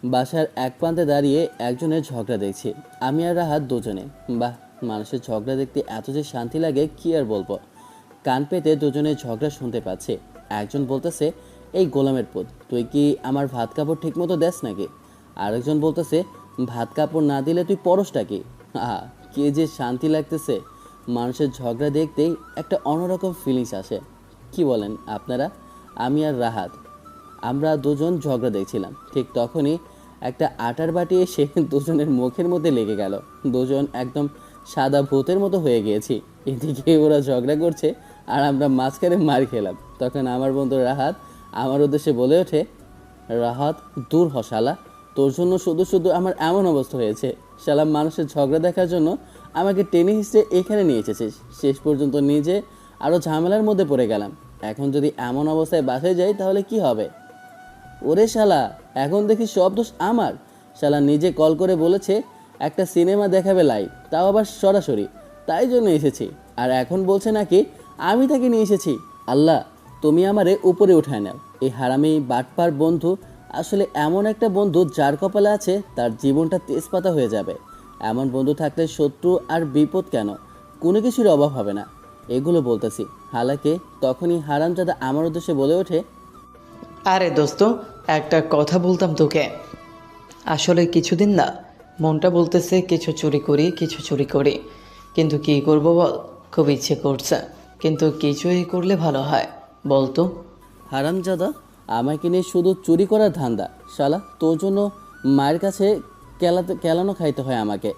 বাসার এক প্রান্তে দাঁড়িয়ে একজনের ঝগড়া দেখছি, আমি আর রাহাত দুজনে। বাহ, মানুষের ঝগড়া দেখতে এত যে শান্তি লাগে কি আর বলবো। কান পেতে দুজনের ঝগড়া শুনতে পাচ্ছে। একজন বলতেছে, এই গোলামের পুত, তুই কি আমার ভাত কাপড় ঠিক মতো দেস নাকি? আরেকজন বলতেছে, ভাত কাপড় না দিলে তুই পরশটা কি? আহা, কে যে শান্তি লাগতেছে। মানুষের ঝগড়া দেখতেই একটা অন্যরকম ফিলিংস আসে। কি বলেন আপনারা? আমি আর রাহাত আমরা দুজন ঝগড়া দেখছিলাম, ঠিক তখনই একটা আটার বাটি এসে দুজনের মুখের মধ্যে লেগে গেল। দুজন একদম সাদা ভূতের মতো হয়ে গিয়েছি। এদিকে ওরা ঝগড়া করছে আর আমরা মাঝখানে মার খেলাম। তখন আমার বন্ধু রাহাত আমার উদ্দেশ্যে বলে ওঠে, রাহাত, দূর হ শালা, তোর জন্য শুধু শুধু আমার এমন অবস্থা হয়েছে। শালা, মানুষের ঝগড়া দেখার জন্য আমাকে টেনে হিসেবে এখানে নিয়ে এসেছিস, শেষ পর্যন্ত নিজে আরও ঝামেলার মধ্যে পড়ে গেলাম। এখন যদি এমন অবস্থায় বাসায় যাই তাহলে কি হবে? ওরে শালা, এখন দেখি সব দোষ আমার। শালা নিজে কল করে বলেছে একটা সিনেমা দেখাবে লাইভ, তাও আবার সরাসরি, তাই জন্য এসেছি। আর এখন বলছে নাকি আমি তাকে নিয়ে এসেছি। আল্লাহ, তুমি আমারে উপরে উঠায় নাও। এই হারামি বাটপার বন্ধু আসলে এমন একটা বন্ধু যার কপালে আছে তার জীবনটা তেজপাতা হয়ে যাবে। এমন বন্ধু থাকলে শত্রু আর বিপদ কেন, কোনো কিছুর অভাব হবে না। এগুলো বলতেছি হালাকে তখনই হারামজাদা আমার উদ্দেশ্যে বলে ওঠে, আরে দোস্ত, একটা কথা বলতাম তোকে। আসলে কিছুদিন না মনটা বলতেছে কিছু চুরি করি কিছু চুরি করি, কিন্তু কি করব বল, খুব ইচ্ছে করছে, কিন্তু কিছুই করলে ভালো হয় বলতো। হারামজাদা, আমাকে নিয়ে শুধু চুরি করার ধান্দা। শালা, তোর জন্য মায়ের কাছে কেলানো খাইতে হয় আমাকে।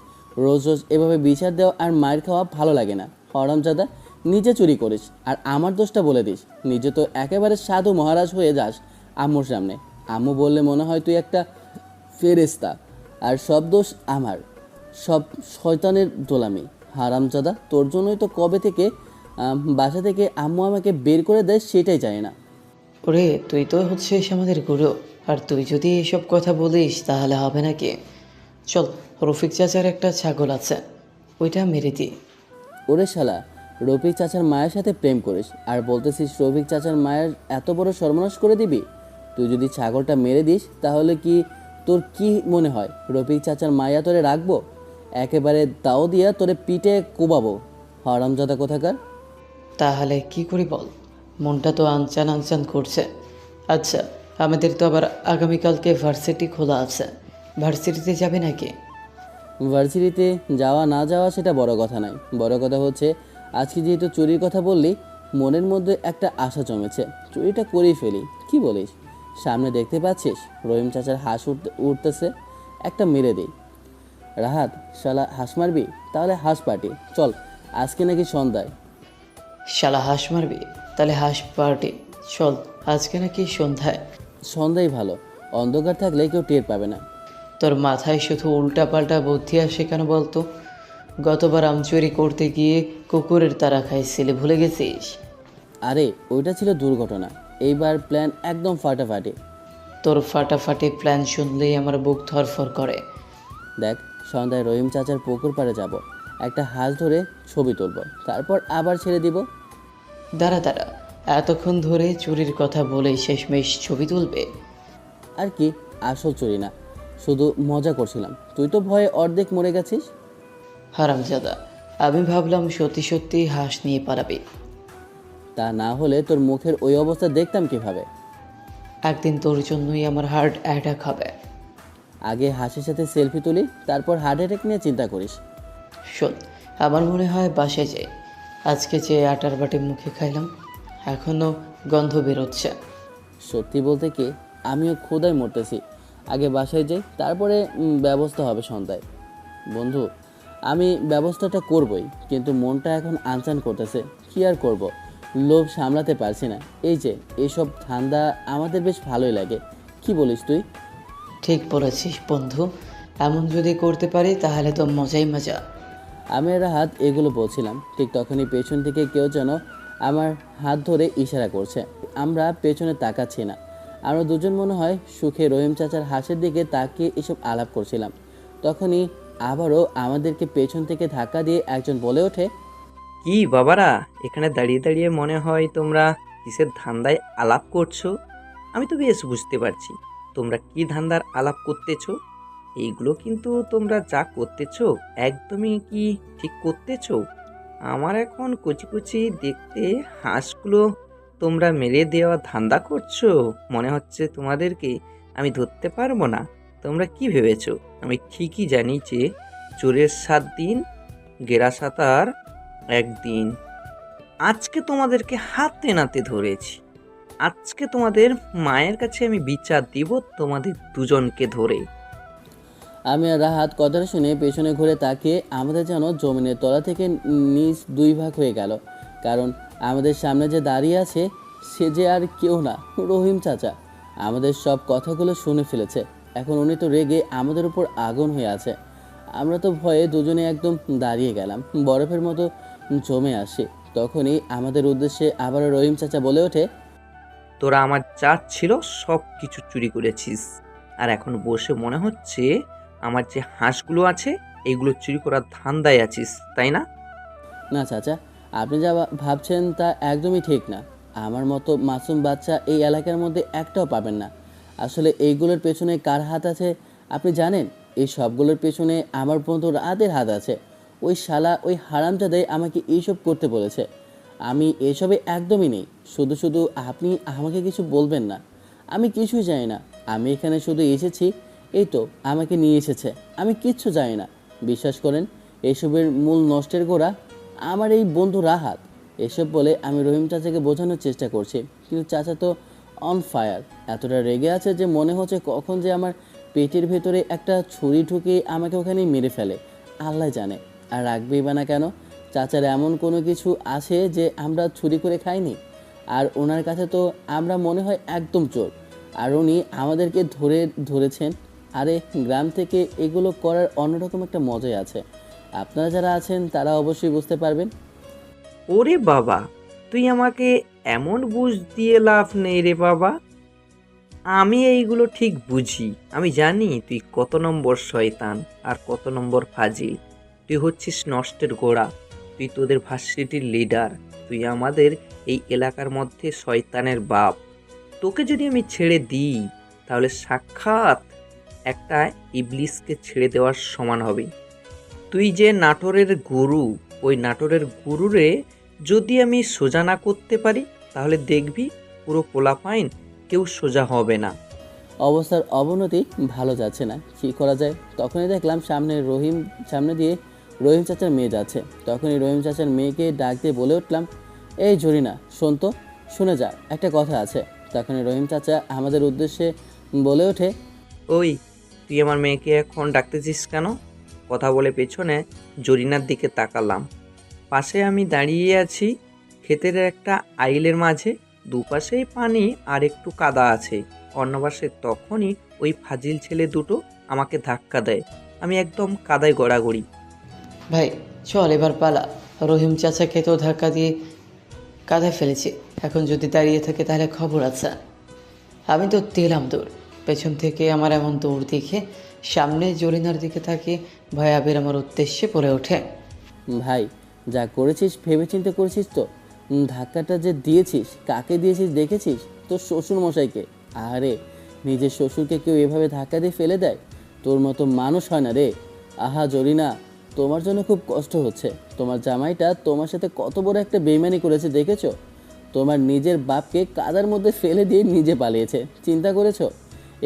রোজ রোজ এভাবে বিচার দেওয়া আর মায়ের খাওয়া ভালো লাগে না। হারামজাদা, নিজে চুরি করিস আর আমার দোষটা বলে দিস। নিজে তো একেবারে সাধু মহারাজ হয়ে যাস আম্মুর সামনে। আম্মু বললে মনে হয় তুই একটা ফেরেস্তা, আর সব দোষ আমার, সব শয়তানের দোলামি। হারামজাদা, তোর জন্যই তো কবে থেকে বাসা থেকে আম্মু আমাকে বের করে দেয় সেটাই জানি না। ওরে, তুই তো হচ্ছিস আমাদের গুরু, আর তুই যদি এসব কথা বলিস তাহলে হবে নাকি? চল, রফিক চাচার একটা ছাগল আছে, ওইটা মেরে দিই। ওরে শালা, রফিক চাচার মায়ের সাথে প্রেম করিস আর বলতেছিস রফিক চাচার মায়ের এত বড় সর্বনাশ করে দিবি? তুই যদি ছাগলটা মেরে দিস তাহলে কি তোর কি মনে হয় রফিক চাচার মায়া তোরে রাখবো? একেবারে দাও দিয়া তোরে পিঠে কোবাবো, হারামজাদা কোথাকার। তাহলে কি করি বল, মনটা তো আনচান আনচান করছে। আচ্ছা, আমাদের তো আবার আগামীকালকে ভার্সিটি খোলা আছে, ভার্সিটিতে যাবে নাকি? ভার্সিটিতে যাওয়া না যাওয়া সেটা বড় কথা নয়, বড় কথা হচ্ছে আজকে যেহেতু চুরির কথা বললি, মনের মধ্যে একটা আশা জমেছে, চুরিটা করেই ফেলি। কি বলিস? সামনে দেখতে পাচ্ছিস রহিম চাচার হাঁস উঠতেছে, একটা মেরে দিই। রাহাত, শালা হাঁস মারবি? তাহলে হাঁস পার্টি চল, আজকে নাকি সন্ধ্যায়। শালা হাঁস মারবি? তাহলে হাঁস পার্টি চল, আজকে নাকি সন্ধ্যায়। সন্ধ্যায় ভালো, অন্ধকার থাকলে কেউ টের পাবে না। তোর মাথায় শুধু উল্টাপাল্টা বুদ্ধি আসে কেন বলতো? গতবার আম চুরি করতে গিয়ে কুকুরের তারা খাইছিলি, ভুলে গেছিস? আরে ওইটা ছিল দুর্ঘটনা, এইবার প্ল্যান একদম ফাটাফাটি। তোর ফাটাফাটি প্ল্যান শুনলেই আমার বুক ধরফর করে। দেখ, সন্ধ্যায় রহিম চাচার পুকুর পাড়ে যাব, একটা হাঁস ধরে ছবি তুলব, তারপর আবার ছেড়ে দিব। দাঁড়া দাঁড়া, এতক্ষণ ধরে চুরির কথা বলে শেষমেশ ছবি তুলবে? আর কি, আসল চুরি না, শুধু মজা করছিলাম। তুই তো ভয়ে অর্ধেক মরে গেছিস। হারামজাদা, আমি ভাবলাম সত্যি সত্যি হাঁস নিয়ে পালাবি। তা না হলে তোর মুখের ওই অবস্থা দেখতাম কিভাবে? একদিন তোর জন্যই আমার হার্ট অ্যাটাক হবে। আগে হাসির সাথে সেলফি তুলি, তারপর হার্ট অ্যাটাক নিয়ে চিন্তা করিস। শোন, আমার মনে হয় বাসায় যাই। আজকে যে আটার বাটি মুখে খাইলাম, এখনও গন্ধ বেরোচ্ছে। সত্যি বলতে কি, আমিও ক্ষুধায় মরতেছি। আগে বাসায় যাই, তারপরে ব্যবস্থা হবে সন্ধ্যায়। বন্ধু, আমি ব্যবস্থাটা করবই, কিন্তু মনটা এখন আনচান করতেছে। কি আর করব, লোভ সামলাতে পারছি না। এই যে এইসব ধান্দা আমাদের বেশ ভালোই লাগে। কি বলিস তুই? ঠিক বলেছিস বন্ধু, এমন যদি করতে পারি তাহলে তো মজাই মজা। আমি আর হাত এগুলো বলছিলাম, ঠিক তখনই পেছন থেকে কেউ যেন আমার হাত ধরে ইশারা করছে। আমরা পেছনে তাকাচ্ছি না, আমরা দুজন মনে হয় সুখে রহিম চাচার হাসির দিকে তাকিয়ে এসব আলাপ করছিলাম। তখনই আবারও আমাদেরকে পেছন থেকে ধাক্কা দিয়ে একজন বলে ওঠে, কি বাবারা, এখানে দাঁড়িয়ে দাঁড়িয়ে মনে হয় তোমরা কিসের ধান্দায় আলাপ করছো। আমি তো বেশ বুঝতে পারছি, তোমরা কি ধান্দার আলাপ করতেছো? এইগুলো কিন্তু তোমরা যা করতেছো একদমই কি ঠিক করতেছো? আমার এখন কচি কচি দেখতে হাঁসগুলো তোমরা মেরে দেওয়া ধান্দা করছো। মনে হচ্ছে তোমাদেরকে আমি ধরতে পারবো না। তোমরা কি ভেবেছো? আমি ঠিকই জানি যে চোরের 7 দিন, গেরাসাতার 1 দিন। আজকে তোমাদেরকে হাতে নাতে ধরেছি। আজকে তোমাদের মায়ের কাছে আমি বিচার দিব তোমাদের দুজনকে ধরে। আমি আর রাহাত কথাটা শুনে পেছনে ঘুরে তাকিয়ে আমাদের যেন জমিনের তলা থেকে নিচ 2 ভাগ হয়ে গেল। কারণ আমাদের সামনে যে দাঁড়িয়ে আছে সে যে আর কেউ না, রহিম চাচা। আমাদের সব কথাগুলো শুনে ফেলেছে। এখন উনি তো রেগে আমাদের উপর আগুন হয়ে আছে। আমরা তো ভয়ে দুজনে একদম দাঁড়িয়ে গেলাম, বরফের মতো জমে আসি। তখনই আমাদের উদ্দেশ্যে আবারও রহিম চাচা বলে ওঠে, তোরা আমার যা ছিল সব কিছু চুরি করেছিস, আর এখন বসে মনে হচ্ছে আমার যে হাঁসগুলো আছে এইগুলো চুরি করার ধান্দায় আছিস, তাই না? না চাচা, আপনি যা ভাবছেন তা একদমই ঠিক না। আমার মতো মাসুম বাচ্চা এই এলাকার মধ্যে একটাও পাবেন না। আসলে এইগুলোর পেছনে কার হাত আছে আপনি জানেন? এই সবগুলোর পেছনে আমার বন্ধু রাতের হাত আছে। ওই শালা, ওই হারামজাদে আমাকে এইসব করতে বলেছে। আমি এসবে একদমই নেই। শুধু শুধু আপনি আমাকে কিছু বলবেন না। আমি কিছুই জানি না। আমি এখানে শুধু এসেছি, এই তো আমাকে নিয়ে এসেছে। আমি কিচ্ছু জানি না। বিশ্বাস করেন, এসবের মূল নষ্টের গোড়া আমার এই বন্ধু রাহাত। এসব বলে আমি রহিম চাচাকে বোঝানোর চেষ্টা করছি, কিন্তু চাচা তো অন ফায়ার। এতটা রেগে আছে যে মনে হচ্ছে কখন যে আমার পেটের ভেতরে একটা ছুরি ঢুকে আমাকে ওখানেই মেরে ফেলে। আল্লাহ জানে। আর রাখবেই বা না কেন? চাচার এমন কোনো কিছু আছে যে আমরা চুরি করে খাইনি? আর ওনার কাছে তো আমরা মনে হয় একদম চোর। আর উনি আমাদেরকে ধরেছেন। আরে গ্রাম থেকে এগুলো করার অন্যরকম একটা মজাই আছে। আপনারা যারা আছেন তারা অবশ্যই বুঝতে পারবেন। ওরে বাবা, তুই আমাকে এমন বুঝ দিয়ে লাভ নেই রে বাবা। আমি এইগুলো ঠিক বুঝি। আমি জানি তুই কত নম্বর শয়তান আর কত নম্বর ফাজিল। তুই হচ্ছিস নষ্টের গোড়া। তুই তোদের ভার্সিটির লিডার। তুই আমাদের এই এলাকার মধ্যে শয়তানের বাপ। তোকে যদি আমি ছেড়ে দিই তাহলে সাক্ষাৎ একটা ইবলিসকে ছেড়ে দেওয়ার সমান হবে। তুই যে নাটোরের গুরু, ওই নাটোরের গুরুরে যদি আমি সোজা না করতে পারি তাহলে দেখবি পুরো পোলাপাইন কেউ সোজা হবে না। অবস্থার অবনতি ভালো যাচ্ছে না, কী করা যায়? তখনই দেখলাম সামনে দিয়ে রহিম চাচার মেয়ে যাচ্ছে। তখনই রহিম চাচার মেয়েকে ডাক দিয়ে বলে উঠলাম, এই জরিনা, শোন তো, শুনে যা, একটা কথা আছে। তখনই রহিম চাচা আমাদের উদ্দেশ্যে বলে ওঠে, ওই, তুই আমার মেয়েকে এখন ডাকতেছিস কেন? কথা বলে পেছনে জরিনার দিকে তাকালাম। পাশে আমি দাঁড়িয়ে আছি ক্ষেতের একটা আইলের মাঝে। দুপাশেই পানি আর একটু কাদা আছে। অন্য পাশে তখনই ওই ফাজিল ছেলে দুটো আমাকে ধাক্কা দেয়। আমি একদম কাদায় গড়াগড়ি। ভাই চল এবার পালা। রহিম চাচাকে তো ধাক্কা দিয়ে কাঁধায় ফেলেছি। এখন যদি দাঁড়িয়ে থাকে তাহলে খবর আছে। আমি তো দিলাম দৌড়। পেছন থেকে আমার এমন দৌড় দেখে সামনে জরিনার দিকে তাকিয়ে ভয় আবির আমার উদ্দেশ্যে পড়ে ওঠে। ভাই, যা করেছিস ভেবেচিন্তে করেছিস তো? ধাক্কাটা যে দিয়েছিস, কাকে দিয়েছিস দেখেছিস? তোর শ্বশুর মশাইকে। আরে, নিজের শ্বশুরকে কেউ এভাবে ধাক্কা দিয়ে ফেলে দেয়? তোর মতো মানুষ হয় না রে। আহা জরিনা, তোমার জন্য খুব কষ্ট হচ্ছে। তোমার জামাইটা তোমার সাথে কত বড় একটা বেইমানি করেছে দেখেছো? তোমার নিজের বাপকে কাদার মধ্যে ফেলে দিয়ে নিজে পালিয়েছে, চিন্তা করেছো?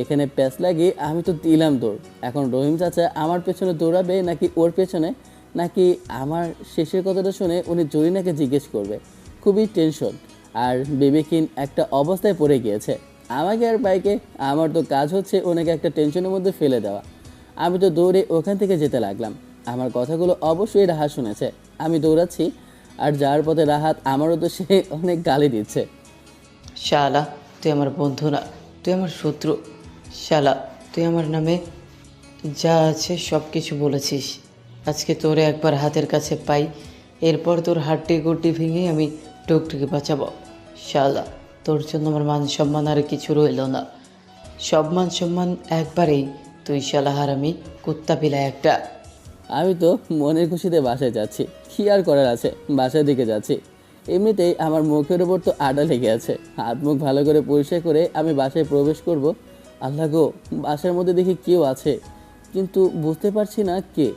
এখানে প্যাঁচ লাগিয়ে আমি তো দিলাম দৌড়। এখন রহিম চাচা আমার পেছনে দৌড়াবে নাকি ওর পেছনে, নাকি আমার শেষের কথাটা শুনে উনি জরিনাকে জিজ্ঞেস করবে? খুবই টেনশন আর বিবেকহীন একটা অবস্থায় পড়ে গিয়েছে। আমাকে আর বাইকে আমার তো কাজ হচ্ছে ওনাকে একটা টেনশনের মধ্যে ফেলে দেওয়া। আমি তো দৌড়ে ওখান থেকে যেতে লাগলাম। আমার কথাগুলো অবশ্যই রাহাত শুনেছে। আমি দৌড়াচ্ছি আর যার পথে রাহাত আমারও তো সে অনেক গালি দিচ্ছে। শালা, তুই আমার বন্ধু না, তুই আমার শত্রু। শালা, তুই আমার নামে যা আছে সব কিছু বলেছিস। আজকে তোরে একবার হাতের কাছে পাই, এরপর তোর হাড্ডি গুড্ডি ভেঙে আমি টুকটুকি বাঁচাবো। শালা, তোর জন্য আমার মান সম্মান আর কিছু রইল না। সব মান সম্মান একবারেই। তুই শালা হারামি কুত্তা পিলা একটা। আমি তো মনের খুশিতে বাসায় যাচ্ছি, কী আর করার আছে, বাসার দিকে যাচ্ছি। এমনিতেই আমার মুখের ওপর তো আডা লেগে আছে। হাত মুখ ভালো করে পরিষ্কার করে আমি বাসায় প্রবেশ করব, আল্লাহ গো, বাসার মধ্যে দেখি কেউ আছে, কিন্তু বুঝতে পারছি না কে।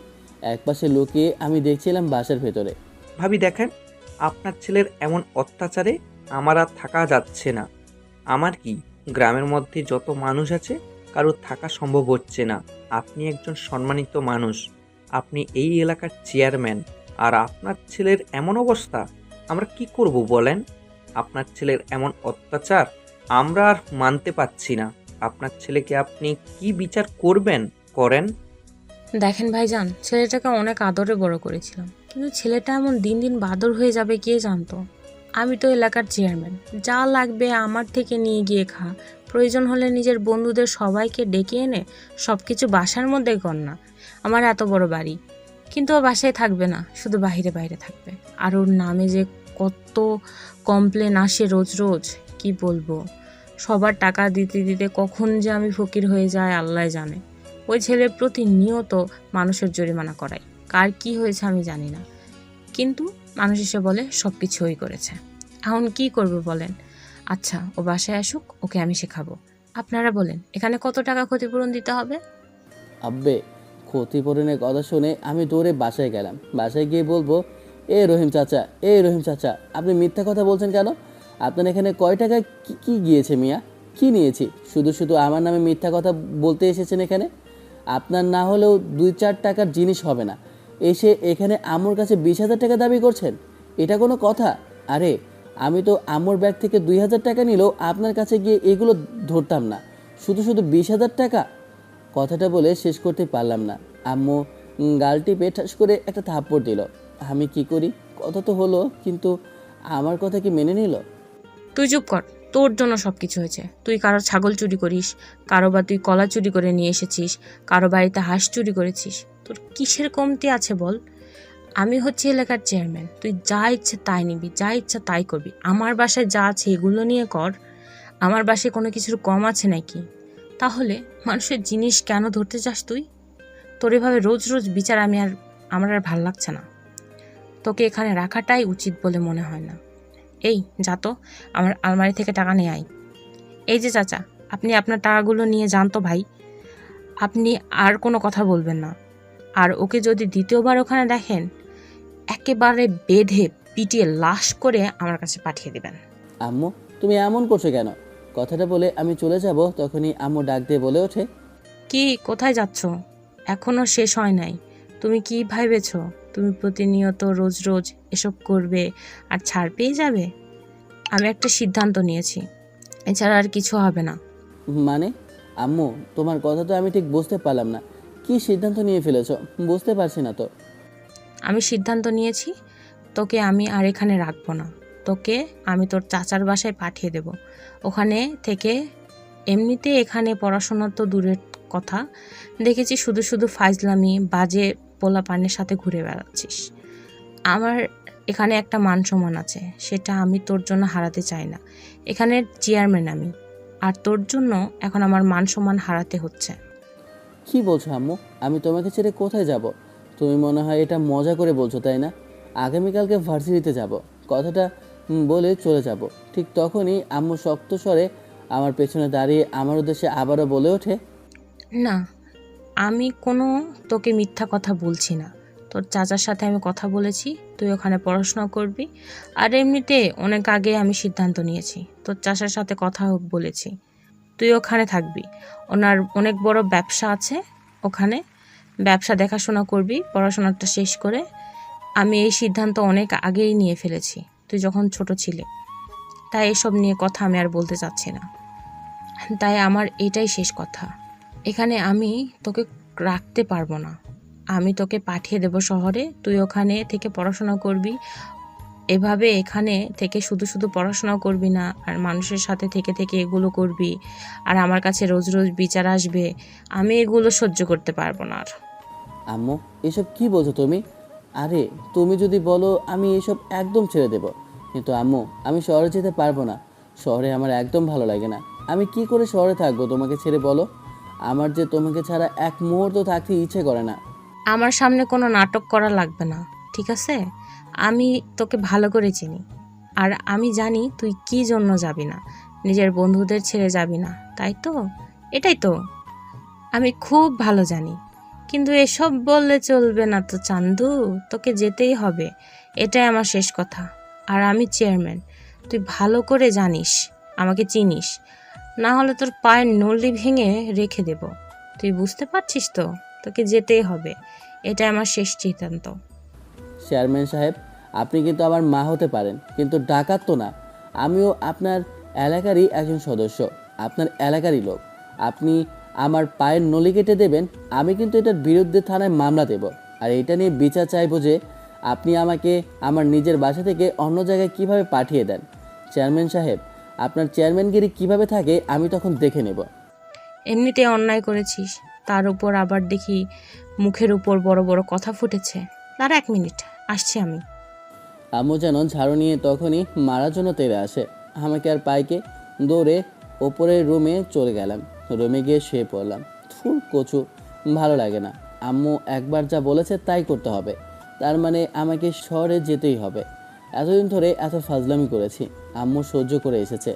একপাশে লোকে আমি দেখছিলাম বাসার ভেতরে। ভাবি দেখেন, আপনার ছেলের এমন অত্যাচারে আমার আর থাকা যাচ্ছে না। আমার কি, গ্রামের মধ্যে যত মানুষ আছে কারোর থাকা সম্ভব হচ্ছে না। আপনি একজন সম্মানিত মানুষ, আপনি এই এলাকার চেয়ারম্যান, আর আপনার ছেলের এমন অবস্থা, আমরা কি করব বলেন? আপনার ছেলের এমন অত্যাচার আমরা আর মানতে পারছি না। আপনার ছেলেকে আপনি কি বিচার করবেন করেন। দেখেন ভাইজান, ছেলেটাকে অনেক আদরে বড় করেছিলাম, কিন্তু ছেলেটা এমন দিন দিন বাদর হয়ে যাবে কে জানতো। আমি তো এলাকার চেয়ারম্যান, যা লাগবে আমার থেকে নিয়ে গিয়ে খা, প্রয়োজন হলে নিজের বন্ধুদের সবাইকে ডেকে এনে সব কিছু বাসার মধ্যে কর না। আমার এত বড় বাড়ি, কিন্তু ও বাসায় থাকবে না, শুধু বাইরে বাইরে থাকবে। আর ওর নামে যে কত কমপ্লেন আসে রোজ রোজ, কি বলবো। সবার টাকা দিতে দিতে কখন যে আমি ফকির হয়ে যায় আল্লাহ জানে। ওই ছেলে প্রতিনিয়ত মানুষের জরিমানা করায়, কার কি হয়েছে আমি জানি না, কিন্তু মানুষ এসে বলে সব কিছু ওই করেছে। এখন কি করব বলেন? আচ্ছা, ও বাসায় আসুক, ওকে আমি শেখাবো। আপনারা বলেন, এখানে কত টাকা ক্ষতিপূরণ দিতে হবে? আব্বে, ক্ষতিপূরণের কথা শুনে আমি দৌড়ে বাসায় গেলাম। বাসায় গিয়ে বলবো, রহিম চাচা, রহিম চাচা, আপনি মিথ্যা কথা বলছেন কেন? আপনার এখানে কয় টাকায় কি গিয়েছে মিয়া? কি নিয়েছি? শুধু শুধু আমার নামে মিথ্যা কথা বলতে এসেছেন এখানে? আপনার না হলেও 2-4 টাকার জিনিস হবে না, এসে এখানে আম্মুর কাছে 20,000 টাকা দাবি করছেন? এটা কোনো কথা? আরে, আমি তো আম্মুর ব্যাগ থেকে 2,000 টাকা নিলেও আপনার কাছে গিয়ে এগুলো ধরতাম না, শুধু শুধু 20,000 টাকা। কথাটা বলে শেষ করতে পারলাম না। আম্মু গাল টিপে ঠাস করে একটা থাপ্পড় দিল। আমি কি করি? কথা তো হলো, কিন্তু আমার কথা কি মেনে নিল? তুই চুপ কর, তোর জন্য সব কিছু হয়েছে। তুই কারো ছাগল চুরি করিস, কারো বা তুই কলা চুরি করে নিয়ে এসেছিস, কারো বাড়িতে হাঁস চুরি করেছিস। তোর কিসের কমতি আছে বল? আমি হচ্ছে এলাকার চেয়ারম্যান, তুই যা ইচ্ছে তাই নিবি, যা ইচ্ছা তাই করবি। আমার বাসায় যা আছে এগুলো নিয়ে কর। আমার বাসায় কোনো কিছুর কম আছে নাকি? তাহলে মানুষের জিনিস কেন ধরতে চাস তুই? তোর এভাবে রোজ রোজ বিচার আমার আর ভাল লাগছে না। তোকে এখানে রাখাটাই উচিত বলে মনে হয় না। এই যা তো, আমার আলমারি থেকে টাকা নিয়ে আয়। এই যে চাচা, আপনি আপনার টাকাগুলো নিয়ে যান তো ভাই। আপনি আর কোনো কথা বলবেন না। আর ওকে যদি দ্বিতীয়বার ওখানে দেখেন, একেবারে বেঁধে পিটিয়ে লাশ করে আমার কাছে পাঠিয়ে দিবেন। আম্মু, তুমি এমন করছো কেন? কথাটা বলে আমি চলে যাব, তখনই আম্মু ডাক দিয়ে বলে ওঠে, কি, কোথায় যাচ্ছ? এখনো শেষ হয় নাই। তুমি কি ভেবেছ তুমি প্রতিনিয়ত রোজ রোজ এসব করবে আর ছাড় পেয়ে যাবে? আমি একটা সিদ্ধান্ত নিয়েছি, এছাড়া আর কিছু হবে না। মানে? আম্মু, তোমার কথা তো আমি ঠিক বুঝতে পারলাম না। কি সিদ্ধান্ত নিয়ে ফেলেছো? বুঝতে পারছি না তো। আমি সিদ্ধান্ত নিয়েছি, তোকে আমি আর এখানে রাখবো না। তোকে আমি তোর চাচার বাসায় পাঠিয়ে দেব। ওখানে থেকে এমনিতে এখানে পড়াশোনা তো দূরের কথা, দেখেছি শুধু শুধু ফাজলামি বাজে পোলাপানের সাথে ঘুরে বেড়াচ্ছিস। আমার এখানে একটা মান সম্মান আছে, সেটা আমি তোর জন্য হারাতে চাই না। এখানে চেয়ারম্যান আমি, আর তোর জন্য এখন আমার মান সম্মান হারাতে হচ্ছে। কি বলছো আম্মু? আমি তোমাকে ছেড়ে কোথায় যাব? তুমি মনে হয় এটা মজা করে বলছো, তাই না? আগামীকালকে ভার্সিটিতে যাব, কথাটা বলে চলে যাব। ঠিক তখনই আম্মু শক্ত স্বরে আমার পেছনে দাঁড়িয়ে আমার উদ্দেশ্যে আবারও বলে ওঠে, না, আমি কোনো তোকে মিথ্যা কথা বলছি না। তোর চাচার সাথে আমি কথা বলেছি, তুই ওখানে পড়াশোনা করবি। আর এমনিতে অনেক আগে আমি সিদ্ধান্ত নিয়েছি, তোর চাচার সাথে কথা বলেছি, তুই ওখানে থাকবি। ওনার অনেক বড় ব্যবসা আছে, ওখানে ব্যবসা দেখাশোনা করবি পড়াশোনাটা শেষ করে। আমি এই সিদ্ধান্ত অনেক আগেই নিয়ে ফেলেছি, তুই যখন ছোট ছিলি। তাই এসব নিয়ে কথা আমি আর বলতে চাচ্ছি না। তাই আমার এটাই শেষ কথা। এখানে আমি তোকে রাখতে পারবো না। আমি তোকে পাঠিয়ে দেব শহরে, তুই ওখানে থেকে পড়াশোনা করবি। এভাবে এখানে থেকে শুধু শুধু পড়াশোনা করবি না, আর মানুষের সাথে থেকে থেকে এগুলো করবি, আর আমার কাছে রোজ রোজ বিচার আসবে। আমি এগুলো সহ্য করতে পারবো না আর। আম্মু, এসব কি বলছো তুমি? আরে, তুমি যদি বলো আমি এসব একদম ছেড়ে দেব, কিন্তু আম্মু, আমি শহরে যেতে পারবো না। শহরে আমার একদম ভালো লাগে না। আমি কি করে শহরে থাকবো তোমাকে ছেড়ে বলো? আমার যে তোমাকে ছাড়া এক মুহূর্ত থাকতে ইচ্ছে করে না। আমার সামনে কোনো নাটক করা লাগবে না, ঠিক আছে? আমি তোকে ভালো করে চিনি, আর আমি জানি তুই কি জন্য যাবি না। নিজের বন্ধুদের ছেড়ে যাবি না, তাই তো? এটাই তো আমি খুব ভালো জানি, কিন্তু এসব বললে চলবে না তো চান্দু, তোকে যেতেই হবে, এটাই আমার শেষ কথা। আর আমি চেয়ারম্যান, তুই ভালো করে জানিস, আমাকে চিনিস, না হলে তোর পায়ের নলি ভেঙে রেখে দেব। তুই বুঝতে পারছিস তো, তোকে যেতেই হবে, এটাই আমার শেষ সিদ্ধান্ত। চেয়ারম্যান সাহেব, আপনি কিন্তু আমার মা হতে পারেন, কিন্তু ডাকাত তো না। আমিও আপনার এলাকারই একজন সদস্য, আপনার এলাকারই লোক। আপনি আমার পায়ের নলি কেটে দেবেন, আমি কিন্তু এটার বিরুদ্ধে থানায় মামলা দেব। আর এটা নিয়ে বিচার চাইবো যে আপনি আমাকে আমার নিজের বাসা থেকে অন্য জায়গায় কিভাবে পাঠিয়ে দেন। চেয়ারম্যান সাহেব, আপনার চেয়ারম্যানগিরি কিভাবে থাকে আমি তখন দেখে নেব। এমনিতে অন্যায় করেছিস, তার উপর আবার দেখি মুখের উপর বড় বড় কথা ফুটেছে। দাঁড়া 1 মিনিট, আসছি আমি। আম্মু যেন ঝাড়ু নিয়ে তখনই মারার জন্য তেড়ে আসে। আমাকে আর পাইকে দৌড়ে ওপরের রুমে চলে গেলাম। রুমে গিয়ে শুয়ে পড়লাম। ফুল কচু, ভালো লাগে না। আম্মু একবার যা বলেছে তাই করতে হবে, তার মানে আমাকে শহরে যেতেই হবে। এতদিন ধরে এত ফাজলামি করেছি, আম্মু সহ্য করে এসেছে,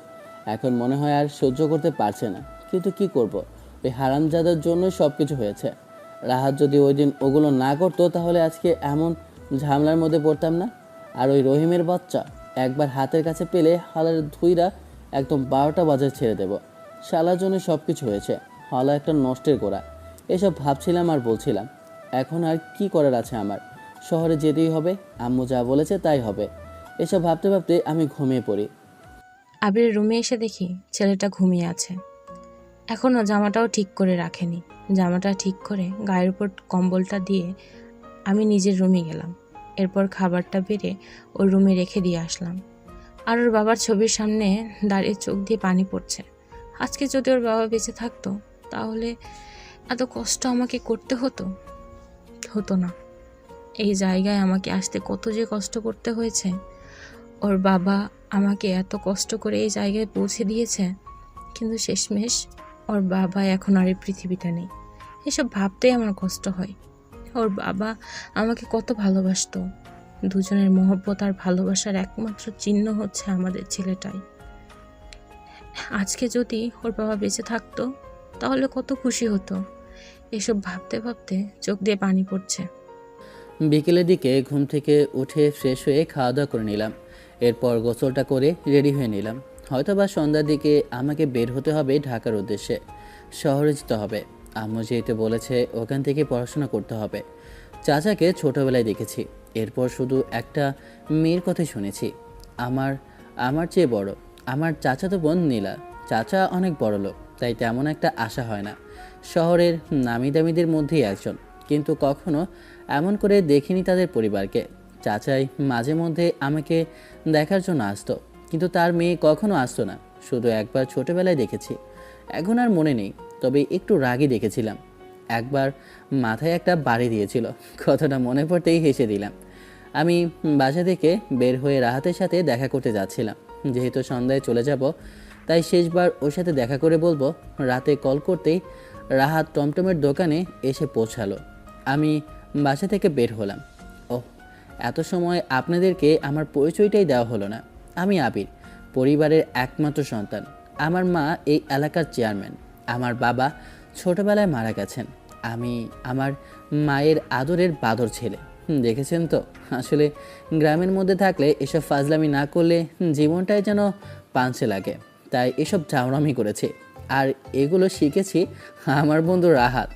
এখন মনে হয় আর সহ্য করতে পারছে না। কিন্তু কি করব, ওই হারামজাদার জন্যই সব কিছু হয়েছে। রাহাত যদি ওই দিন ওগুলো না করতো তাহলে আজকে এমন ঝামেলার মধ্যে পড়তাম না। আর ওই রহিমের বাচ্চা একবার হাতের কাছে পেলে হালার ধুইরা একদম 12টা বাজার ছেড়ে দেব। শালার জন্য সব কিছু হয়েছে, হালা একটা নষ্টের গোড়া। এসব ভাবছিলাম আর বলছিলাম, এখন আর কি করার আছে আমার, শহরে যেতেই হবে, আম্মু যা বলেছে তাই হবে। এসব ভাবতে ভাবতে আমি ঘুমিয়ে পড়ি। আবির রুমে এসে দেখি ছেলেটা ঘুমিয়ে আছে, এখনও জামাটাও ঠিক করে রাখেনি। জামাটা ঠিক করে গায়ের উপর কম্বলটা দিয়ে আমি নিজের রুমে গেলাম। এরপর খাবারটা বেড়ে ওর রুমে রেখে দিয়ে আসলাম। আর ওর বাবার ছবির সামনে দাঁড়িয়ে চোখ দিয়ে পানি পড়ছে। আজকে যদি ওর বাবা বেঁচে থাকতো তাহলে এত কষ্ট আমাকে করতে হতো হতো না। এই জায়গায় আমাকে আসতে কত যে কষ্ট করতে হয়েছে। ওর বাবা আমাকে এত কষ্ট করে এই জায়গায় পৌঁছে দিয়েছে, কিন্তু শেষমেশ ওর বাবা এখন আর এই পৃথিবীতে নেই। এসব ভাবতেই আমার কষ্ট হয়। ওর বাবা আমাকে কত ভালোবাসতো। দুজনের মহব্বত আর ভালোবাসার একমাত্র চিহ্ন হচ্ছে আমাদের ছেলেটাই। আজকে যদি ওর বাবা বেঁচে থাকতো তাহলে কত খুশি হতো। এসব ভাবতে ভাবতে চোখ দিয়ে পানি পড়ছে। বিকেলের দিকে ঘুম থেকে উঠে ফ্রেশ হয়ে খাওয়া দাওয়া করে নিলাম। এরপর গোসলটা করে রেডি হয়ে নিলাম। হয়তো বা সন্ধ্যার দিকে আমাকে বের হতে হবে ঢাকার উদ্দেশ্যে, শহরে যেতে হবে। আম্মু যেহেতু বলেছে ওখান থেকে পড়াশোনা করতে হবে। চাচাকে ছোটোবেলায় দেখেছি, এরপর শুধু একটা মেয়ের কথাই শুনেছি, আমার আমার চেয়ে বড়, আমার চাচাতো বোন নীলা। চাচা অনেক বড় লোক, তাই তেমন একটা আশা হয় না। শহরের নামি দামিদের মধ্যেই একজন, কিন্তু কখনো এমন করে দেখিনি তাদের পরিবারকে। চাচাই মাঝে মধ্যে আমাকে দেখার জন্য আসতো, কিন্তু তার মেয়ে কখনো আসতো না। শুধু একবার ছোটোবেলায় দেখেছি, এখন আর মনে নেই, তবে একটু রাগই দেখেছিলাম। একবার মাথায় একটা বাড়ি দিয়েছিল, কথাটা মনে পড়তেই হেসে দিলাম। আমি বাসা থেকে বের হয়ে রাহাতের সাথে দেখা করতে যাচ্ছিলাম। যেহেতু সন্ধ্যায় চলে যাব, তাই শেষবার ওর সাথে দেখা করে বলবো। রাতে কল করতেই রাহাত টমটমের দোকানে এসে পৌঁছালো। আমি বাসা থেকে বের হলাম। ওহ, এত সময় আপনাদেরকে আমার পরিচয়টাই দেওয়া হলো না। আমি আবির, পরিবারের একমাত্র সন্তান। আমার মা এই এলাকার চেয়ারম্যান। আমার বাবা ছোটবেলায় মারা গেছেন। আমি আমার মায়ের আদরের বাদর ছেলে। দেখেছেন তো, আসলে গ্রামের মধ্যে থাকলে এসব ফাজলামি না করলে জীবনটাই যেন পাঞ্চে লাগে, তাই এসব চাওড়ামি করেছি। আর এগুলো শিখেছি আমার বন্ধু রাহাত।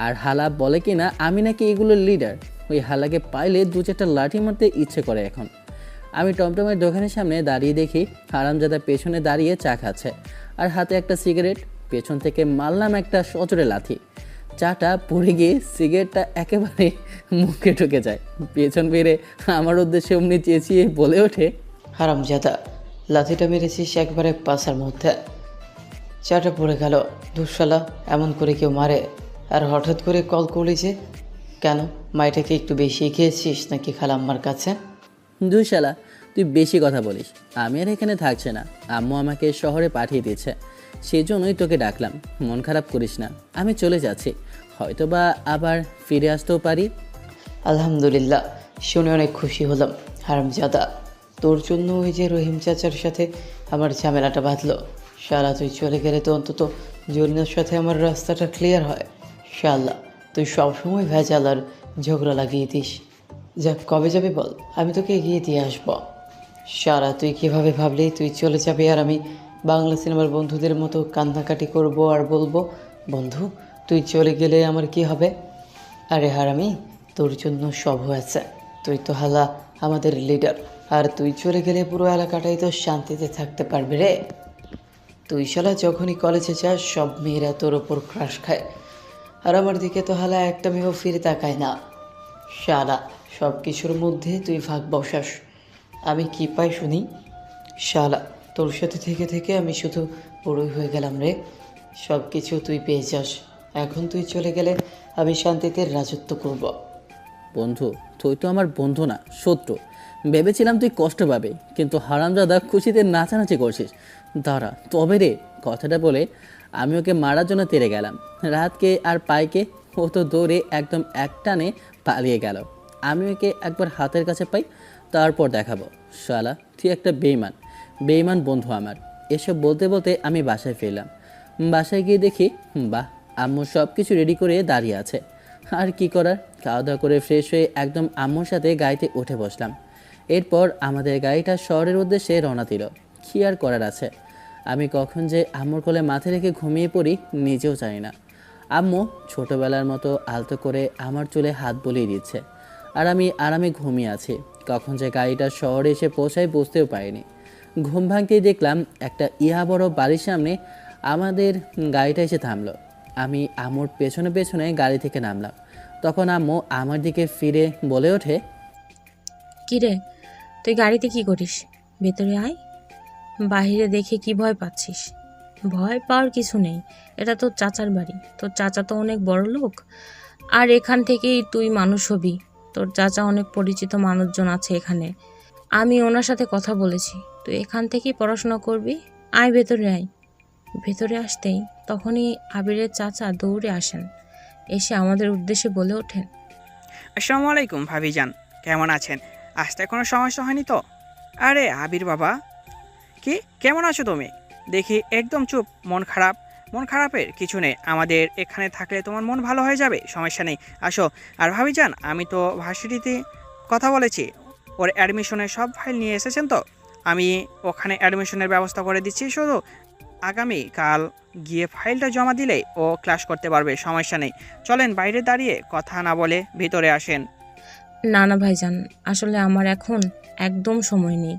আর হালা বলে কি না আমি নাকি এগুলোর লিডার। ওই হালাকে পাইলে 2-4টা লাঠি মারতে ইচ্ছে করে এখন। আমি টমটমের দোকানের সামনে দাঁড়িয়ে দেখি হারামজাদা পেছনে দাঁড়িয়ে চা খাচ্ছে আর হাতে একটা সিগারেট। পেছন থেকে মারলাম একটা সচরে লাথি। চাটা পড়ে গিয়ে সিগারেটটা একেবারে মুখে ঢুকে যায়। পেছন ফিরে আমার উদ্দেশ্যে অমনি চেঁচিয়ে বলে ওঠে, হারামজাদা, লাথিটা মেরেছিস একবারে পাশার মধ্যে। চাটা পড়ে গেল। দুঃশালা, এমন করে কেউ মারে? আর হঠাৎ করে কল করলি যে কেন? মাইটাকে একটু বেশি খেয়েছিস নাকি খালাম্মার কাছে? দুই শালা, তুই বেশি কথা বলিস। আমি আর এখানে থাকছে না, আম্মু আমাকে শহরে পাঠিয়ে দিয়েছে, সেই জন্যই তোকে ডাকলাম। মন খারাপ করিস না, আমি চলে যাচ্ছি, হয়তো বা আবার ফিরে আসতেও পারি। আলহামদুলিল্লাহ, শুনে অনেক খুশি হলাম। হারামজাদা, তোর জন্য ওই যে রহিম চাচার সাথে আমার ঝামেলাটা বাঁধলো। শালা, তুই চলে গেলে তো অন্তত জরিনার সাথে আমার রাস্তাটা ক্লিয়ার হয়। শালা, তুই সবসময় ভেজাল আর ঝগড়া লাগিয়ে দিস। যাক, কবে যাবে বল, আমি তোকে এগিয়ে দিয়ে আসবো। সারা, তুই কিভাবে ভাবলি তুই চলে যাবি আর আমি বাংলা সিনেমার বন্ধুদের মতো কান্নাকাটি করব আর বলবো, বন্ধু তুই চলে গেলে আমার কি হবে? আরে হারামি, তোর জন্য সব হয়েছে। তুই তো হালা আমাদের লিডার, আর তুই চলে গেলে পুরো এলাকাটাই তো শান্তিতে থাকতে পারবে রে। তুই শালা যখনই কলেজে যাস সব মেয়েরা তোর ওপর ক্রাশ খায়, আর আমার দিকে তো হালা একটা মেয়েও ফিরে তাকায় না। শালা, সব কিছুর মধ্যে তুই ভাগ বসাস, আমি কি পাই শুনি? শালা, তোর সাথে থেকে থেকে আমি শুধু বড়ই হয়ে গেলাম রে। সব কিছু তুই পেয়ে যাস, এখন তুই চলে গেলে আমি শান্তিতে রাজত্ব করব। বন্ধু, তুই তো আমার বন্ধু না, শত্রু। ভেবেছিলাম তুই কষ্ট পাবে, কিন্তু হারামজাদা খুশিতে নাচানাচি করছিস। দাঁড়া তবে রে। কথাটা বলে আমি ওকে মারার জন্য তেড়ে গেলাম। রাতকে আর পাইকে ও তো দৌড়ে একদম একটানে পালিয়ে গেল। আমি ওকে একবার হাতের কাছে পাই, তারপর দেখাবো। শালা, তুই একটা বেইমান, বেইমান বন্ধু আমার। এসব বলতে বলতে আমি বাসায় ফিরলাম। বাসায় গিয়ে দেখি, বাহ, আম্মু সব কিছু রেডি করে দাঁড়িয়ে আছে। আর কি করার, খাওয়া দাওয়া করে ফ্রেশ হয়ে একদম আম্মুর সাথে গাড়িতে উঠে বসলাম। এরপর আমাদের গাড়িটা শহরের উদ্দেশ্যে রওনা দিল। কী আর করার আছে, আমি কখন যে আম্মুর কোলে মাথা রেখে ঘুমিয়ে পড়ি নিজেও জানি না। আম্মু ছোটোবেলার মতো আলতো করে আমার চুলে হাত বুলিয়ে দিচ্ছে, আর আমি আরামে ঘুমিয়ে আছি। কখন যে গাড়িটা শহরে এসে পৌঁছায় বুঝতেও পারিনি। ঘুম ভাঙতেই দেখলাম একটা ইহা বড় বাড়ির সামনে আমাদের গাড়িটা এসে থামলো। আমি আম্মুর পেছনে পেছনে গাড়ি থেকে নামলাম। তখন আম্মু আমার দিকে ফিরে বলে ওঠে, কিরে, তুই গাড়িতে কি করিস? ভেতরে আয়। বাইরে দেখে কি ভয় পাচ্ছিস? ভয় পাওয়ার কিছু নেই, এটা তোর চাচার বাড়ি। তোর চাচা তো অনেক বড় লোক, আর এখান থেকেই তুই মানুষ হবি। তোর চাচা অনেক পরিচিত মানুষজন আছে এখানে, আমি ওনার সাথে কথা বলেছি। তুই এখান থেকেই পড়াশোনা করবি। আয়, ভেতরে আয়। ভেতরে আসতেই তখনই আবিরের চাচা দৌড়ে আসেন, এসে আমাদের উদ্দেশ্যে বলে ওঠেন, আসসালামু আলাইকুম ভাবিজান, কেমন আছেন? আসতে কোনো সমস্যা হয়নি তো? আরে আবির বাবা, কি কেমন আছো তুমি? দেখি একদম চুপ, মন খারাপ। মন খারাপের কিছু নেই, আমাদের এখানে থাকলে তোমার মন ভালো হয়ে যাবে, সমস্যা নেই, আসো। আর ভাবিজান, আমি তো ভার্সিটিতে কথা বলেছি, ওর অ্যাডমিশনের সব ফাইল নিয়ে এসেছেন তো? আমি ওখানে অ্যাডমিশনের ব্যবস্থা করে দিচ্ছি, শুধু আগামী কাল গিয়ে ফাইলটা জমা দিলেই ও ক্লাস করতে পারবে, সমস্যা নেই। চলেন, বাইরে দাঁড়িয়ে কথা না বলে ভিতরে আসেন। না না ভাইজান, আসলে আমার এখন একদম সময় নেই,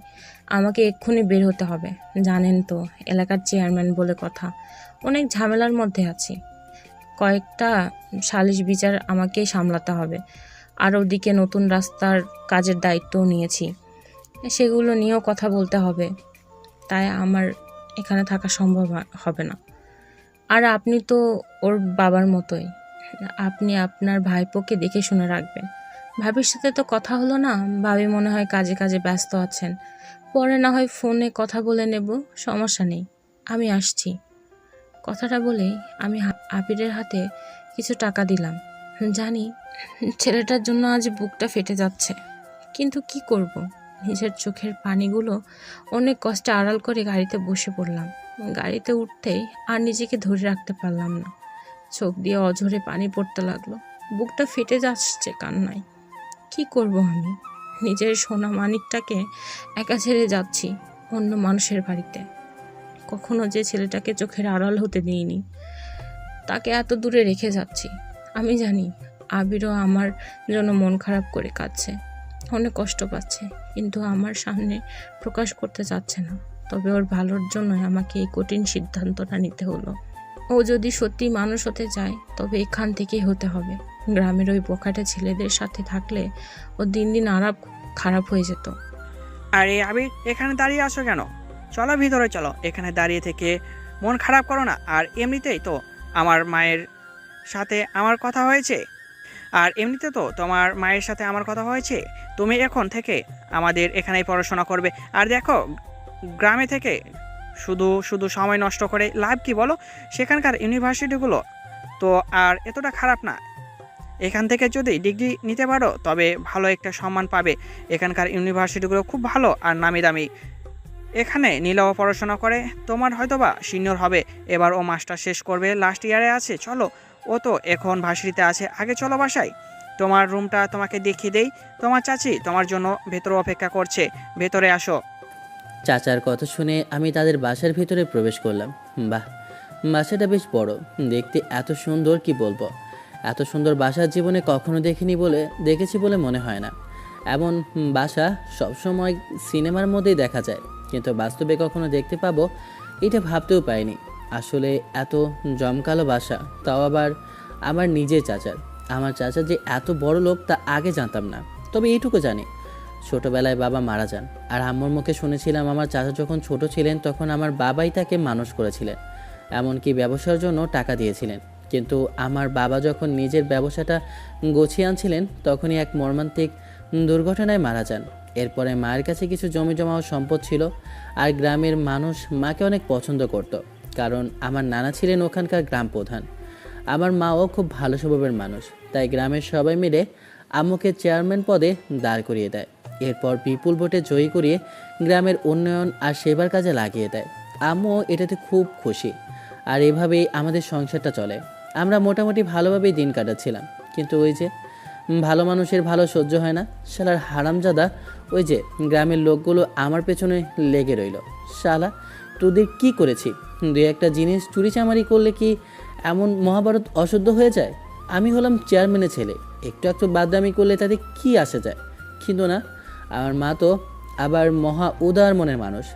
আমাকে এক্ষুনি বের হতে হবে। জানেন তো, এলাকার চেয়ারম্যান বলে কথা, অনেক ঝামেলার মধ্যে আছি। কয়েকটা সালিশ বিচার আমাকেই সামলাতে হবে, আর ওদিকে নতুন রাস্তার কাজের দায়িত্বও নিয়েছি, সেগুলো নিয়েও কথা বলতে হবে। তাই আমার এখানে থাকা সম্ভব হবে না। আর আপনি তো ওর বাবার মতোই, আপনি আপনার ভাইপোকে দেখে শুনে রাখবেন। ভাবির সাথে তো কথা হলো না, ভাবি মনে হয় কাজে কাজে ব্যস্ত আছেন, পরে না হয় ফোনে কথা বলে নেব, সমস্যা নেই, আমি আসছি। কথাটা বলেই আমি আবিরের হাতে কিছু টাকা দিলাম। জানি ছেলেটার জন্য আজ বুকটা ফেটে যাচ্ছে, কিন্তু কি করব, নিজের চোখের পানিগুলো অনেক কষ্টে আড়াল করে গাড়িতে বসে পড়লাম। গাড়িতে উঠতেই আর নিজেকে ধরে রাখতে পারলাম না, চোখ দিয়ে অঝরে পানি পড়তে লাগলো, বুকটা ফেটে যাচ্ছে কান্নায়। কি করব আমি, নিজের সোনা মানিকটাকে একা ছেড়ে যাচ্ছি অন্য মানুষের বাড়িতে। কখনো যে ছেলেটাকে চোখের আড়াল হতে দিইনি, তাকে এত দূরে রেখে যাচ্ছি। আমি জানি আবিরও আমার জন্য মন খারাপ করে কাঁদছে, অনেক কষ্ট পাচ্ছে, কিন্তু আমার সামনে প্রকাশ করতে চাচ্ছে না। তবে ওর ভালোর জন্যই আমাকে এই কঠিন সিদ্ধান্তটা নিতে হলো। ও যদি সত্যি মানুষ হতে চায় তবে এখান থেকেই হতে হবে। গ্রামের ওই বোকাটে ছেলেদের সাথে থাকলে ও দিন দিন আরো খারাপ হয়ে যেত। আরে আবির, এখানে দাঁড়িয়ে আছো কেন? চলো ভিতরে চলো, এখানে দাঁড়িয়ে থেকে মন খারাপ করো না। আর এমনিতেই তো আমার মায়ের সাথে আমার কথা হয়েছে, তোমার মায়ের সাথে আমার কথা হয়েছে, তুমি এখন থেকে আমাদের এখানেই পড়াশোনা করবে। আর দেখো, গ্রামে থেকে শুধু শুধু সময় নষ্ট করে লাভ কি বলো? সেখানকার ইউনিভার্সিটিগুলো তো আর এতটা খারাপ না। এখান থেকে যদি ডিগ্রি নিতে পারো তবে ভালো একটা সম্মান পাবে। এখানকার ইউনিভার্সিটিগুলো খুব ভালো আর নামি দামি। এখানে নীলাও পড়াশোনা করে, তোমার হয়তোবা সিনিয়র হবে, এবার ও মাস্টার শেষ করবে, লাস্ট ইয়ারে আছে। চলো, ও তো এখন ভার্সিটিতে আছে, আগে চলো বাসায়, তোমার রুমটা তোমাকে দেখিয়ে দেই। তোমার চাচি তোমার জন্য ভেতরে অপেক্ষা করছে, ভেতরে আসো। চাচার কথা শুনে আমি তাদের বাসার ভিতরে প্রবেশ করলাম। বাহ, বাসাটা বেশ বড়, দেখতে এত সুন্দর কি বলবো। এত সুন্দর বাসা জীবনে কখনো দেখেছি বলে মনে হয় না। এমন বাসা সবসময় সিনেমার মধ্যেই দেখা যায়, কিন্তু বাস্তবে কখনো দেখতে পাবো এটা ভাবতেও পাইনি। আসলে এত জমকালো বাসা, তাও আবার আমার নিজের চাচার। আমার চাচা যে এত বড় লোক তা আগে জানতাম না, তবে এইটুকু জানি ছোটবেলায় বাবা মারা যান। আর আম্মুর মুখে শুনেছিলাম আমার চাচা যখন ছোট ছিলেন তখন আমার বাবাই তাকে মানুষ করেছিলেন, এমনকি ব্যবসার জন্য টাকা দিয়েছিলেন। কিন্তু আমার বাবা যখন নিজের ব্যবসাটা গুছিয়ে আনছিলেন তখনই এক মর্মান্তিক দুর্ঘটনায় মারা যান। এরপরে মায়ের কাছে কিছু জমি জমা ও সম্পদ ছিল, আর গ্রামের মানুষ মাকে অনেক পছন্দ করত, কারণ আমার নানা ছিলেন ওখানকার গ্রাম প্রধান। আমার মাও খুব ভালো স্বভাবের মানুষ, তাই গ্রামের সবাই মিলে আম্মুকে চেয়ারম্যান পদে দাঁড় করিয়ে দেয়। এরপর বিপুল ভোটে জয়ী করিয়ে গ্রামের উন্নয়ন আর সেবার কাজে লাগিয়ে দেয়। আম্মু এটাতে খুব খুশি, আর এভাবেই আমাদের সংসারটা চলে। আমরা মোটামুটি ভালোভাবেই দিন কাটাচ্ছিলাম, কিন্তু ওই যে ভালো মানুষের ভালো সহ্য হয় না। শালার হারামজাদা ওই যে গ্রামের লোকগুলো আমার পেছনে লেগে রইল। শালা তোদের কি করেছি? দুই একটা জিনিস চুরি চামারি করলে কি এমন মহাভারত অশুদ্ধ হয়ে যায়? আমি হলাম চেয়ারম্যানের ছেলে, একটু একটু বাদদামি করলে তাতে কি আসে যায়? কিন্তু না, আমার মা তো আবার মহা উদার মনের মানুষ,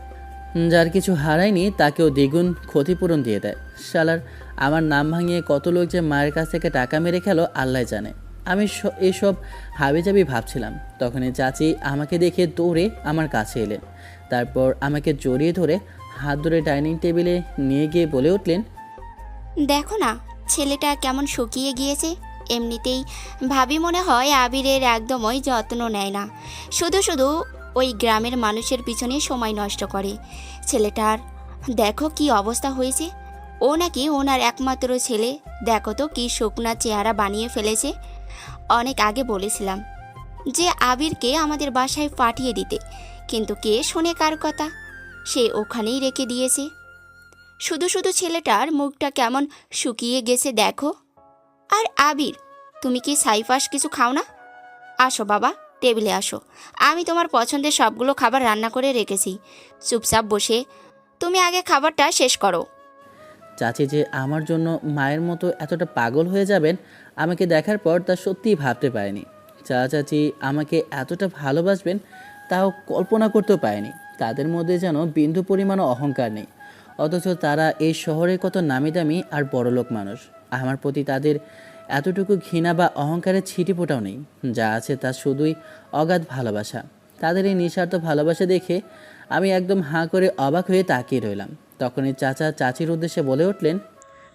যার কিছু হারায়নি তাকেও দ্বিগুণ ক্ষতিপূরণ দিয়ে দেয়। শালার আমার নাম ভাঙিয়ে কত লোক যে মায়ের কাছ থেকে টাকা মেরে খেলো আল্লাহ জানে। আমি এইসব হাবিজাবি ভাবছিলাম, তখনই চাচি আমাকে দেখে দৌড়ে আমার কাছে এলেন। তারপর আমাকে জড়িয়ে ধরে হাত ধরে ডাইনিং টেবিলে নিয়ে গিয়ে বলে উঠলেন, দেখো না ছেলেটা কেমন শুকিয়ে গিয়েছে। এমনিতেই ভাবি মনে হয় আবিরের একদমই যত্ন নেয় না, শুধু শুধু ওই গ্রামের মানুষের পিছনে সময় নষ্ট করে। ছেলেটার দেখো কি অবস্থা হয়েছে। ও নাকি ওনার একমাত্র ছেলে, দেখো তো কি শুকনা চেহারা বানিয়ে ফেলেছে। অনেক আগে বলেছিলাম যে আবিরকে আমাদের বাসায় পাঠিয়ে দিতে, কিন্তু কে শোনে কার কথা, সে ওখানেই রেখে দিয়েছে। শুধু শুধু ছেলেটার মুখটা কেমন শুকিয়ে গেছে দেখো। আর আবির, তুমি কি সাইফাস কিছু খাও না? আসো বাবা, টেবিলে আসো, আমি তোমার পছন্দের সবগুলো খাবার রান্না করে রেখেছি। চুপচাপ বসে তুমি আগে খাবারটা শেষ করো। চাচি যে আমার জন্য মায়ের মতো এতটা পাগল হয়ে যাবেন আমাকে দেখার পর তা সত্যিই ভাবতে পারিনি। চাচি আমাকে এতটা ভালোবাসবেন তাও কল্পনা করতেও পারিনি। তাদের মধ্যে যেন বিন্দু পরিমাণও অহংকার নেই, অথচ তারা এই শহরের কত নামি দামি আর বড়লোক মানুষ। আমার প্রতি তাদের এতটুকু ঘৃণা বা অহংকারের ছিটিফোঁটাও নেই, যা আছে তা শুধুই অগাধ ভালোবাসা। তাদের এই নিঃস্বার্থ ভালোবাসা দেখে আমি একদম হাঁ করে অবাক হয়ে তাকিয়ে রইলাম। তখনই চাচা চাচির উদ্দেশ্যে বলে উঠলেন,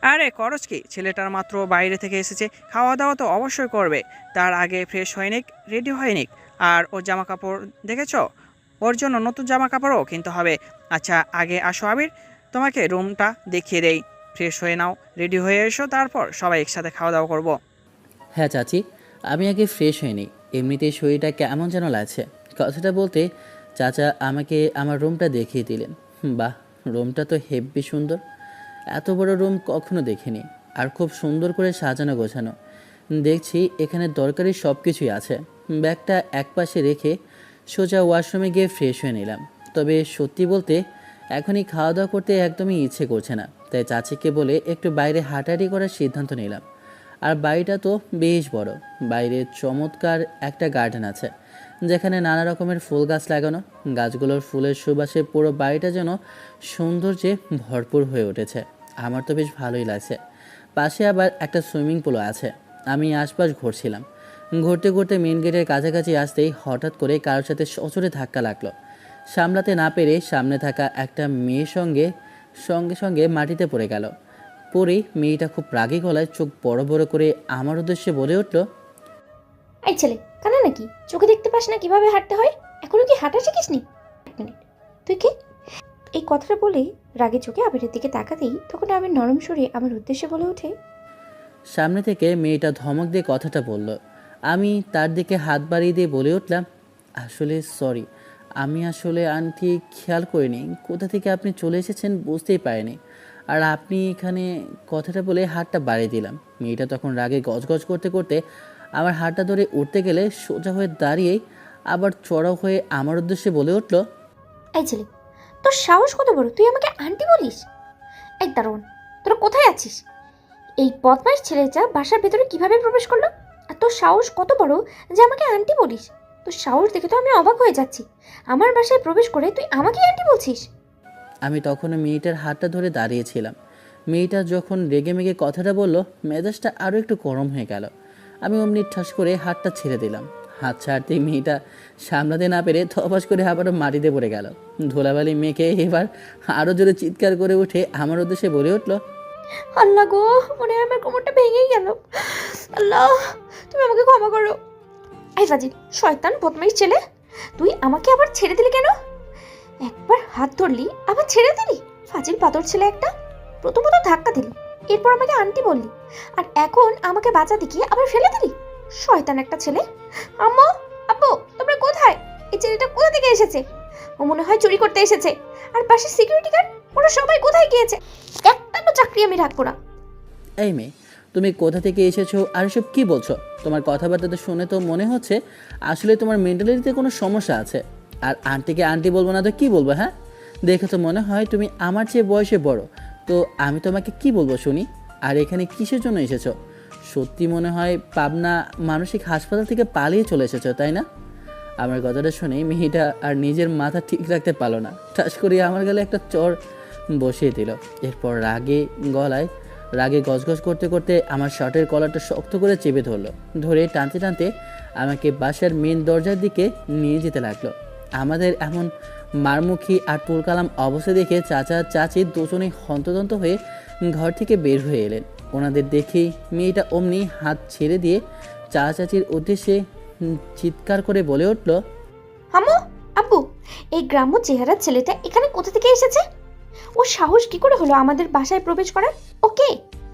আরে করজ কি, ছেলেটার মাত্র বাইরে থেকে এসেছে, খাওয়া দাওয়া তো অবশ্যই করবে, তার আগে ফ্রেশ হয়ে নিক, রেডি হয়ে নিক। আর ওর জামা কাপড় দেখেছো, ওর জন্য নতুন জামা কাপড়ও কিনতে হবে। আচ্ছা আগে আসো আবির, তোমাকে রুমটা দেখিয়ে দেই, ফ্রেশ হয়ে নাও, রেডি হয়ে এসো, তারপর সবাই একসাথে খাওয়া দাওয়া করবো। হ্যাঁ চাচি, আমি আগে ফ্রেশ হয়ে নিই, এমনিতেই শরীরটা কেমন যেন লাগছে। কথাটা বলতে চাচা আমাকে আমার রুমটা দেখিয়ে দিলেন। বাহ, রুমটা তো হেব্বি সুন্দর, এত বড় রুম কখনো দেখিনি, আর খুব সুন্দর করে সাজানো গোছানো। দেখছি এখানে দরকারি সব কিছুই আছে। ব্যাগটা একপাশে রেখে সোজা ওয়াশরুমে গিয়ে ফ্রেশ হয়ে নিলাম। তবে সত্যি বলতে এখনই খাওয়া দাওয়া করতে একদমই ইচ্ছে করছে না, তাই চাচিকে বলে একটু বাইরে হাঁটাহাঁটি করার সিদ্ধান্ত নিলাম। আর বাড়িটা তো বেশ বড়, বাইরে চমৎকার একটা গার্ডেন আছে যেখানে নানা রকমের ফুল গাছ লাগানো। গাছগুলোর ফুলের সুবাসে পুরো বাড়িটা যেন সৌন্দর্যে ভরপুর হয়ে উঠেছে। আমার তো বেশ ভালোই লাগছে। পাশে আবার একটা সুইমিং পুলও আছে। আমি আশপাশ ঘুরছিলাম, ঘুরতে ঘুরতে মেন গেটের কাছাকাছি আসতেই হঠাৎ করে কারোর সাথে সজোরে ধাক্কা লাগলো। সামলাতে না পেরে সামনে থাকা একটা মেয়ের সঙ্গে সঙ্গে মাটিতে পড়ে গেল। পরেই মেয়েটা খুব রাগী গলায় চোখ বড় বড় করে আমার উদ্দেশ্যে বলে উঠল, এই ছেলে কানা নাকি, চোখে দেখতে পাস না কিভাবে হাঁটতে হয়? এখনো কি হাঁটা শিখিসনি? এক মিনিট, তুই কে? এই কথাটা বলেই রাগে চোখে আবিরের দিকে তাকাতেই তখন আবির নরম সুরে আমার উদ্দেশ্যে বলে ওঠে, সামনে থেকে মেয়েটা ধমক দিয়ে কথাটা বলল। আমি তার দিকে হাত বাড়িয়ে দিয়ে বলে উঠলাম, আসলে সরি, আমি আসলে আন্টি খেয়াল করিনি কোথা থেকে আপনি চলে এসেছেন বুঝতেই পারিনি। আর আপনি এখানে কথাটা বলে হাতটা বাড়িয়ে দিলাম। মেয়েটা তখন রাগে গজগজ করতে করতে আমার হাতটা ধরে উঠতে গেলে সোজা হয়ে দাঁড়িয়েই আবার চড়াও হয়ে আমার উদ্দেশ্যে বলে উঠল, এই ছেলে, তোর সাহস কত বড় তুই আমাকে আন্টি বলিস? এই দারোয়ান, তোরা কোথায় আছিস? এই বদমাইশ ছেলেটা বাসার ভেতরে কিভাবে প্রবেশ করলো? আর তোর সাহস কত বড় যে আমাকে আন্টি বলিস? তোর সাহস দেখে তো আমি অবাক হয়ে যাচ্ছি। আমার বাসায় প্রবেশ করে তুই আমাকে আন্টি বলছিস? আমি তখনও মেয়েটার হাতটা ধরে দাঁড়িয়েছিলাম। মেয়েটা যখন রেগে মেগে কথাটা বলল, মেজাজটা আরও একটু গরম হয়ে গেল। আমি অমনি ঠাস করে হাতটা ছেড়ে দিলাম। হাত ছাড়তেই মেয়েটা সামলাতে না পেরে ধপাস করে আবারও মাটিতে পড়ে গেল। ধুলাবালি মেখে এবার আরও জোরে চিৎকার করে উঠে আমার উদ্দেশ্যে বলে উঠল, আল্লাহ গো, মনে হয় আমার কোমরটা ভেঙেই গেল। আল্লাহ, তুমি আমাকে ক্ষমা করো। এই ফাজিল শয়তান বদমাইশ ছেলে, তুই আমাকে আবার ছেড়ে দিলি কেন? একবার হাত ধরলি আবার ছেড়ে দিলি? ফাজিল পাতর ছেলে একটা। প্রথমত ধাক্কা দিলি, এরপর আমাকে আন্টি বললি, আর এখন আমাকে বাঁচাতে গিয়ে আবার ফেলে দিলি। শয়তান একটা ছেলে। আম্মু, আব্বু, তোমরা কোথায়? এই ছেলেটা কোথা থেকে এসেছে? ও মনে হয় চুরি করতে এসেছে। আর পাশে সিকিউরিটি গার্ড, ওরা সবাই কোথায় গিয়েছে? একটা চাকরি আমি রাখবো না। এই মেয়ে, তুমি কোথা থেকে এসেছো আর এসব কী বলছো? তোমার কথাবার্তা তো শুনে তো মনে হচ্ছে আসলে তোমার মেন্টালিটিতে কোনো সমস্যা আছে। আর আন্টিকে আন্টি বলবো না তো কী বলবো? হ্যাঁ, দেখে তো মনে হয় তুমি আমার চেয়ে বয়সে বড়। তো আমি তোমাকে কি বলবো শুনি? আর এখানে কিসের জন্য এসেছো? সত্যি মনে হয় পাবনা মানসিক হাসপাতাল থেকে পালিয়ে চলে এসেছো, তাই না? আমার কথাটা শুনে মেয়েটা আর নিজের মাথা ঠিক রাখতে পারলো না, ঠাস করে আমার গালে একটা চড় বসিয়ে দিল। এরপর রাগে গজগজ করতে করতে আমার শার্টের কলারটা শক্ত করে চেপে ধরলো। ধরে টানতে টানতে আমাকে বাসার মেন দরজার দিকে নিয়ে যেতে লাগলো। আমাদের এমন মারমুখী আর তুলকালাম অবস্থা দেখে চাচা চাচি দুজনেই হন্তদন্ত হয়ে ঘর থেকে বের হয়ে এলেন। ওনাদের দেখেই মেয়েটা অমনি হাত ছেড়ে দিয়ে চাচা চাচির উদ্দেশ্যে চিৎকার করে বলে উঠল, আম্মু, আব্বু, এই গ্রাম্য চেহারার ছেলেটা এখানে কোথা থেকে এসেছে? ও সাহস কি করে হলো আমাদের বাসায় প্রবেশ করার?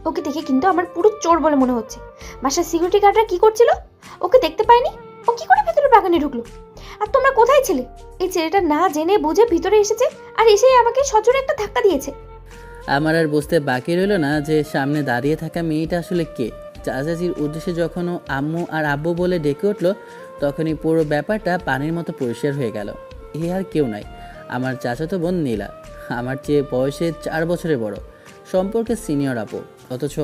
ওকে দেখে কিন্তু আমার পুরো চোর বলে মনে হচ্ছে। বাসার সিকিউরিটি গার্ডরা কি করছিল? ওকে দেখতে পাইনি? ও কি করে ভিতরে বাগানে ঢুকলো? আর তোমরা কোথায় ছিলে? এই ছেলেটা না জেনে বুঝে ভিতরে এসেছে, আর এসেই আমাকে সজোরে একটা ধাক্কা দিয়েছে। আমার আর বুঝতে বাকি রইল না যে সামনে দাঁড়িয়ে থাকা মেয়েটা আসলে কে। চাচাজির উদ্দেশ্যে যখন ও আম্মু আর আব্বু বলে ডেকে উঠল, তখনই পুরো ব্যাপারটা পানির মতো পরিষ্কার হয়ে গেল। এ আর কেউ নাই, আমার চাচাতো বোন নীলা। আমার চেয়ে বয়সে 4 বছরের বড়, সম্পর্কে সিনিয়র আপু। অথচ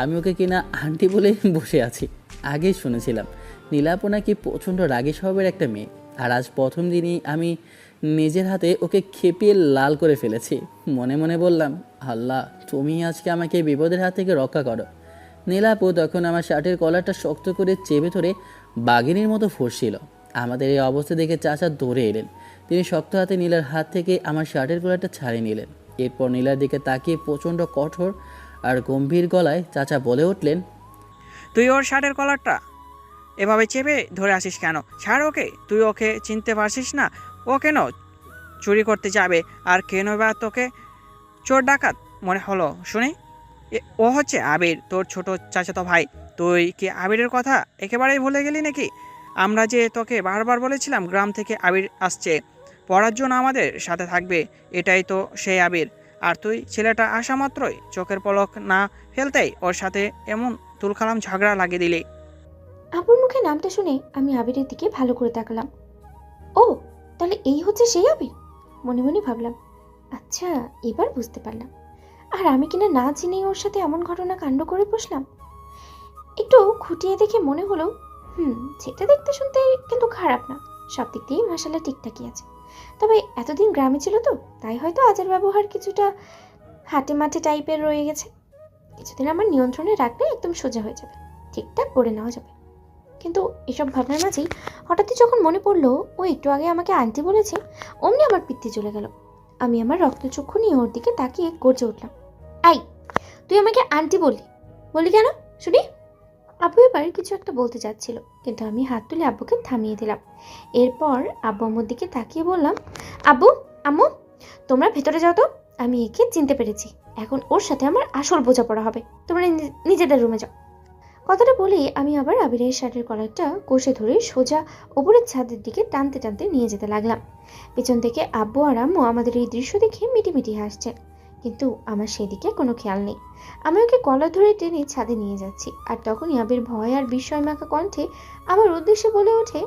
আমি ওকে কিনা আন্টি বলে বসে আছি। আগেই শুনেছিলাম নীলা আপু নাকি প্রচণ্ড রাগী স্বভাবের একটা মেয়ে। আর আজ প্রথম দিনই আমি নিজের হাতে ওকে খেপিয়ে লাল করে ফেলেছি। মনে মনে বললাম, আল্লাহ তুমি আজকে আমাকে এই বিপদের হাত থেকে রক্ষা করো। নীলা আপু তখন আমার শার্টের কলারটা শক্ত করে চেপে ধরে বাঘিনীর মতো ফুঁসছিল। আমাদের এই অবস্থা দেখে চাচা দৌড়ে এলেন। তিনি শক্ত হাতে নীলার হাত থেকে আমার শার্টের কলারটা ছাড়িয়ে নিলেন। এরপর নীলার দিকে তাকিয়ে প্রচণ্ড কঠোর আর গম্ভীর গলায় চাচা বলে উঠলেন, তুই ওর শার্টের কলারটা এভাবে চেপে ধরে আসিস কেন? ছাড় ওকে। তুই ওকে চিনতে পারছিস না? ও কেন চুরি করতে যাবে? আর কেন বা তোকে চোর ডাকাত মনে হলো শুনি? ও হচ্ছে আবির, তোর ছোট চাচাতো ভাই। তুই কি আবিরের কথা একেবারেই ভুলে গেলি নাকি? আমরা যে তোকে বারবার বলেছিলাম গ্রাম থেকে আবির আসছে, পড়ার জন্য আমাদের সাথে থাকবে, এটাই তো সেই আবির। আর তুই ছেলেটা আসা মাত্রই চোখের পলক না ফেলতেই ওর সাথে এমন তুলকালাম ঝগড়া লাগিয়ে দিলি। আব্বুর মুখে নামটা শুনে আমি আবিরের দিকে ভালো করে তাকালাম। ও, তাহলে এই হচ্ছে সেই আবির। মনে মনে ভাবলাম, আচ্ছা এবার বুঝতে পারলাম। আর আমি কিনা না চিনেই ওর সাথে এমন ঘটনা কাণ্ড করে বসলাম। একটু খুঁটিয়ে দেখে মনে হলো, সেটা দেখতে শুনতে কিন্তু খারাপ না, সব দিক দিয়েই মাশাআল্লাহ ঠিকঠাকই আছে। তবে এতদিন গ্রামে ছিল তো, তাই হয়তো আচার ব্যবহার কিছুটা হাটে মাঠে টাইপের রয়ে গেছে। কিছুদিন আমার নিয়ন্ত্রণে রাখলে একদম সোজা হয়ে যাবে, ঠিকঠাক করে নেওয়া যাবে। কিন্তু এসব ভাবনার মাঝেই হঠাৎই যখন মনে পড়লো ও একটু আগে আমাকে আন্টি বলেছে, অমনি আমার পিত্তি চলে গেল। আমি আমার রক্তচক্ষু নিয়ে ওর দিকে তাকিয়ে গর্জে উঠলাম, আই, তুই আমাকে আন্টি বললি কেন শুনি? আব্বু এবার কিছু একটা বলতে যাচ্ছিল, কিন্তু আমি হাত তুলে আব্বুকে থামিয়ে দিলাম। এরপর আব্বু আম্মুর দিকে তাকিয়ে বললাম, আব্বু, আম্মু, তোমরা ভেতরে যাও তো। আমি একে চিনতে পেরেছি, এখন ওর সাথে আমার আসল বোঝাপড়া হবে। তোমরা নিজেদের রুমে যাও। কথাটা বলে আমি আবার আবিরের শার্টের কলারটা কষে ধরে সোজা ওপরের ছাদের দিকে টানতে টানতে নিয়ে যেতে লাগলাম। পেছন থেকে আব্বু আর আম্মু আমাদের এই দৃশ্য দেখে মিটিমিটি হাসছে, কিন্তু আমার সেদিকে কোনো খেয়াল নেই। আমি ওকে কলার ধরে টেনে ছাদে নিয়ে যাচ্ছি, আর তখনই আবির ভয় আর বিস্ময় মাখা কণ্ঠে আমার উদ্দেশ্যে বলে ওঠে,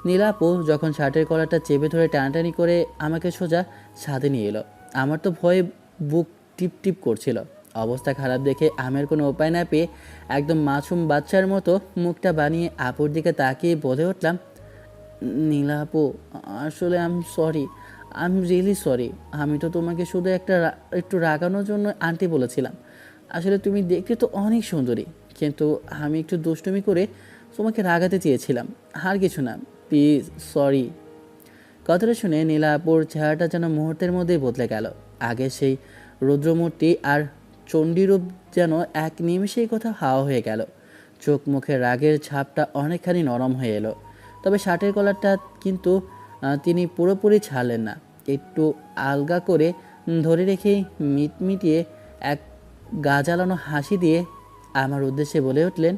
নীলা আপু যখন শার্টের কলারটা চেপে ধরে টানাটানি করে আমাকে সোজা ছাদে নিয়ে এলো। আমার তো ভয়ে বুক টিপ টিপ করছিল। অবস্থা খারাপ দেখে আমার কোনো উপায় না পেয়ে একদম মাসুম বাচ্চার মতো মুখটা বানিয়ে আপুর দিকে তাকিয়ে বলে উঠলাম, নীলা আপু, আসলে আই এম রিয়েলি সরি। আমি তো তোমাকে শুধু একটু রাগানোর জন্য আন্টি বলেছিলাম। আসলে তুমি দেখতে তো অনেক সুন্দরী, কিন্তু আমি একটু দুষ্টুমি করে তোমাকে রাগাতে চেয়েছিলাম, আর কিছু না, প্লিজ সরি। কথাটা শুনে নীলা আপুর চেহারাটা যেন মুহূর্তের মধ্যেই বদলে গেল। আগে সেই রুদ্রমূর্তি আর চণ্ডীরূপ যেন এক নিমেষেই কোথাও হাওয়া হয়ে গেল। চোখ মুখে রাগের ছাপটা অনেকখানি নরম হয়ে এলো। তবে শার্টের কলারটা কিন্তু তিনি পুরোপুরি ছাড়লেন না। একটু আলগা করে ধরে রেখেই মিটমিটিয়ে এক গা জ্বালানো হাসি দিয়ে আমার উদ্দেশ্যে বলে উঠলেন,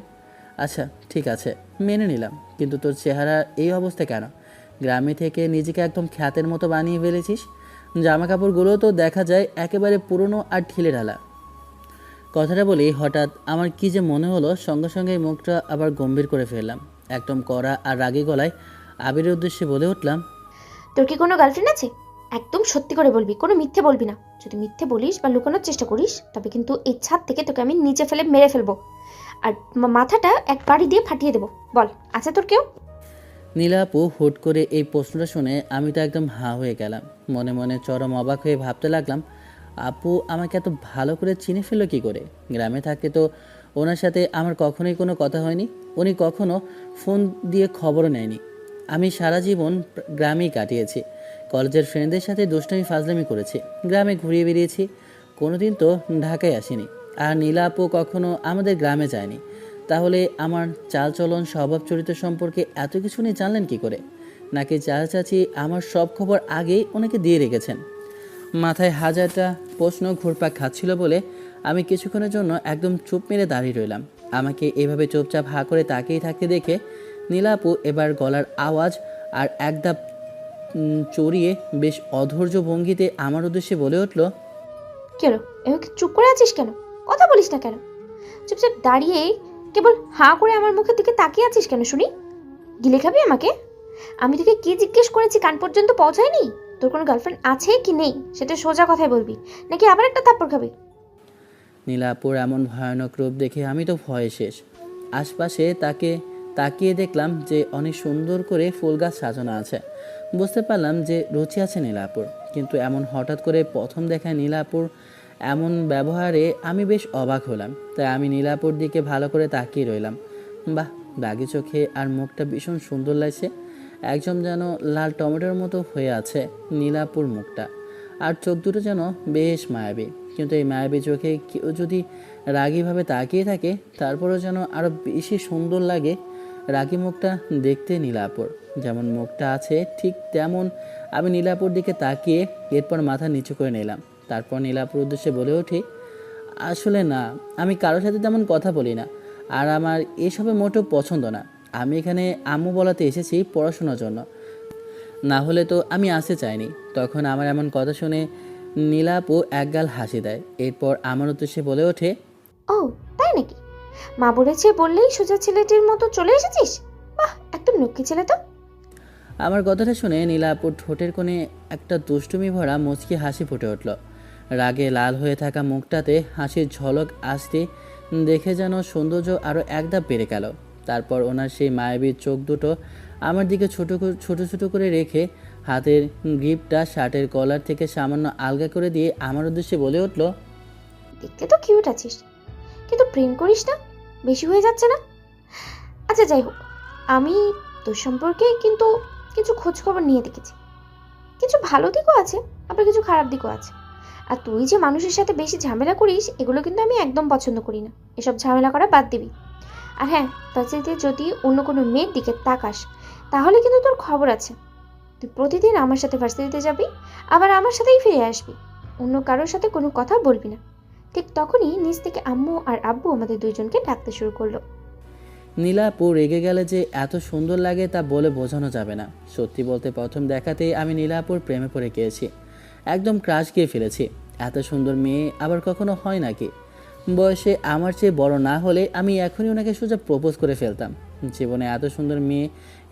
আচ্ছা ঠিক আছে, মেনে নিলাম, কিন্তু তোর চেহারা এই অবস্থা কেন? গ্রামে থেকে নিজেকে একদম খ্যাতের মতো বানিয়ে ফেলেছিস। জামা কাপড়গুলো তো দেখা যায় একেবারে পুরনো আর ঢিলে ঢালা। কথাটা বলেই হঠাৎ আমার কী যে মনে হলো, সঙ্গে সঙ্গে মুখটা আবার গম্ভীর করে ফেললাম। একদম কড়া আর রাগী গলায় আবিরের উদ্দেশ্যে বলে উঠলাম, তোর কি কোনো গার্লফ্রেন্ড আছে? একদম সত্যি করে বলবি, কোনো মিথ্যে বলবি না। যদি মিথ্যে বলিস বা লুকানোর চেষ্টা করিস, তবে কিন্তু এই ছাদ থেকে তোকে আমি নিচে ফেলে মেরে ফেলবো, আর মাথাটা এক বাড়ি দিয়ে ফাটিয়ে দেবো। বল, আছে তোর কেউ? নীলা আপু হুট করে এই প্রশ্নটা শুনে আমি তো একদম হাঁ হয়ে গেলাম। মনে মনে চরম অবাক হয়ে ভাবতে লাগলাম, আপু আমাকে এত ভালো করে চিনে ফেললো কী করে? গ্রামে থাকতে তো ওনার সাথে আমার কখনোই কোনো কথা হয়নি, উনি কখনো ফোন দিয়ে খবরও নেয়নি। আমি সারা জীবন গ্রামেই কাটিয়েছি, কলেজের ফ্রেন্ডদের সাথে দুষ্টামি ফাজলামি করেছি, গ্রামে ঘুরিয়ে বেরিয়েছি, কোনো দিন তো ঢাকায় আসিনি। আর নীলা আপু কখনো আমাদের গ্রামে যায়নি। তাহলে আমার চালচলন, স্বভাব চরিত্র সম্পর্কে এত কিছু উনি জানলেন কী করে? নাকি চাচি আমার সব খবর আগেই ওনাকে দিয়ে রেখেছেন? মাথায় হাজারটা প্রশ্ন ঘুরপাক খাচ্ছিল বলে আমি কিছুক্ষণের জন্য একদম চুপ মেরে দাঁড়িয়ে রইলাম। আমাকে এভাবে চুপচাপ হাঁ করে তাকিয়ে থাকতে দেখে নীলা আপু এবার গলার আওয়াজ আর একদাপ চড়িয়ে বেশ অধৈর্য ভঙ্গিতে আমার উদ্দেশ্যে বলে উঠল, কি হলো? এমন চুপ করে আছিস কেন? কথা বলিস না কেন? চুপচাপ দাঁড়িয়ে কেবল হাঁ করে আমার মুখের দিকে তাকিয়ে আছিস কেন শুনি? গিলে খাবি আমাকে? আমি তোকে কি জিজ্ঞেস করেছি কান পর্যন্ত পৌঁছায়নি? তোর কোনো গার্লফ্রেন্ড আছে কি নেই সেটা সোজা কথাই বলবি, নাকি আবার একটা থাপ্পড় খাবি? নীলা আপুর এমন ভয়ানক রূপ দেখে আমি তো ভয়ে শেষ। আশপাশে তাকিয়ে দেখলাম যে অনেক সুন্দর করে ফুল গাছ সাজানো আছে। বুঝতে পারলাম যে রুচি আছে নীলা আপুর, কিন্তু এমন হঠাৎ করে প্রথম দেখায় নীলা আপুর এমন ব্যবহারে আমি বেশ অবাক হলাম। তাই আমি নীলা আপুর দিকে ভালো করে তাকিয়ে রইলাম। বাহ, বাগি চোখে আর মুখটা ভীষণ সুন্দর লাগছে, একদম যেন লাল টমেটোর মতো হয়ে আছে নীলা আপুর মুখটা, আর চোখ দুটো যেন বেশ মায়াবী। কিন্তু এই মায়াবী চোখে কেউ যদি রাগীভাবে তাকিয়ে থাকে, তারপরেও যেন আরও বেশি সুন্দর লাগে রাগী মুখটা দেখতে নীলাপুর। যেমন মুখটা আছে ঠিক তেমন আমি নীলাপুর দিকে তাকিয়ে এরপর মাথা নিচু করে নিলাম। তারপর নীলাপুর উদ্দেশ্যে বলে উঠি, আসলে না, আমি কারোর সাথে তেমন কথা বলি না, আর আমার এসবে মোটেও পছন্দ না। আমি এখানে আম্মু বলাতে এসেছি পড়াশোনার জন্য, না হলে তো আমি আসতে চাইনি। তখন আমার এমন কথা শুনে নীলা আপু একগাল হাসি দেয়। এরপর আমার উদ্দেশ্যে বলে ওঠে, ও তাই নাকি? মা বলেছে বললেই সোজা ছেলেটির মতো চলে এসেছিস। বাহ, একদম লক্ষ্মী ছেলে তো। আমার কথাটা শুনে নীলা আপুর ঠোঁটের কোণে একটা দুষ্টুমি ভরা মুচকি হাসি ফুটে উঠল। রাগে লাল হয়ে থাকা মুখটাতে হাসির ঝলক আসতে দেখে যেন সৌন্দর্য আরও একধাপ বেড়ে গেল। তারপর ওনার সেই মায়াবী চোখ দুটো আমার দিকে ছোট ছোট করে রেখে হাতের গ্রিপটা শার্টের কলার থেকে সামান্য আলগা করে দিয়ে আমার উদ্দেশ্যে বলে উঠল, দেখতে তো কিউট আছিস, কিন্তু প্রেম করিস না? বেশি হয়ে যাচ্ছে না? আচ্ছা যাই হোক, আমি তোর সম্পর্কে কিন্তু কিছু খোঁজ খবর নিয়ে দেখেছি। কিছু ভালো দিকও আছে, আবার কিছু খারাপ দিকও আছে। আর তুই যে মানুষের সাথে বেশি ঝামেলা করিস, এগুলো কিন্তু আমি একদম পছন্দ করি না। এসব ঝামেলা করা বাদ দিবি। আর হ্যাঁ, ভার্সিটিতে যদি অন্য কোনো মেয়ের দিকে তাকাস, তাহলে কিন্তু তোর খবর আছে। তুই প্রতিদিন আমার সাথে ভার্সিটিতে যাবি, আবার আমার সাথেই ফিরে আসবি। অন্য কারোর সাথে কোনো কথা বলবি না। ঠিক তখনই নিচ থেকে আম্মু আর আব্বু আমাদের দুইজনকে ডাকতে শুরু করলো। নীলা আপু রেগে গেলে যে এত সুন্দর লাগে তা বলে বোঝানো যাবে না। সত্যি বলতে প্রথম দেখাতেই আমি নীলা আপুর প্রেমে পড়ে গিয়েছি, একদম ক্রাশ খেয়ে ফেলেছি। এত সুন্দর মেয়ে আবার কখনো হয় নাকি? বয়সে আমার চেয়ে বড় না হলে আমি এখনই ওনাকে সোজা প্রপোজ করে ফেলতাম। জীবনে এত সুন্দর মেয়ে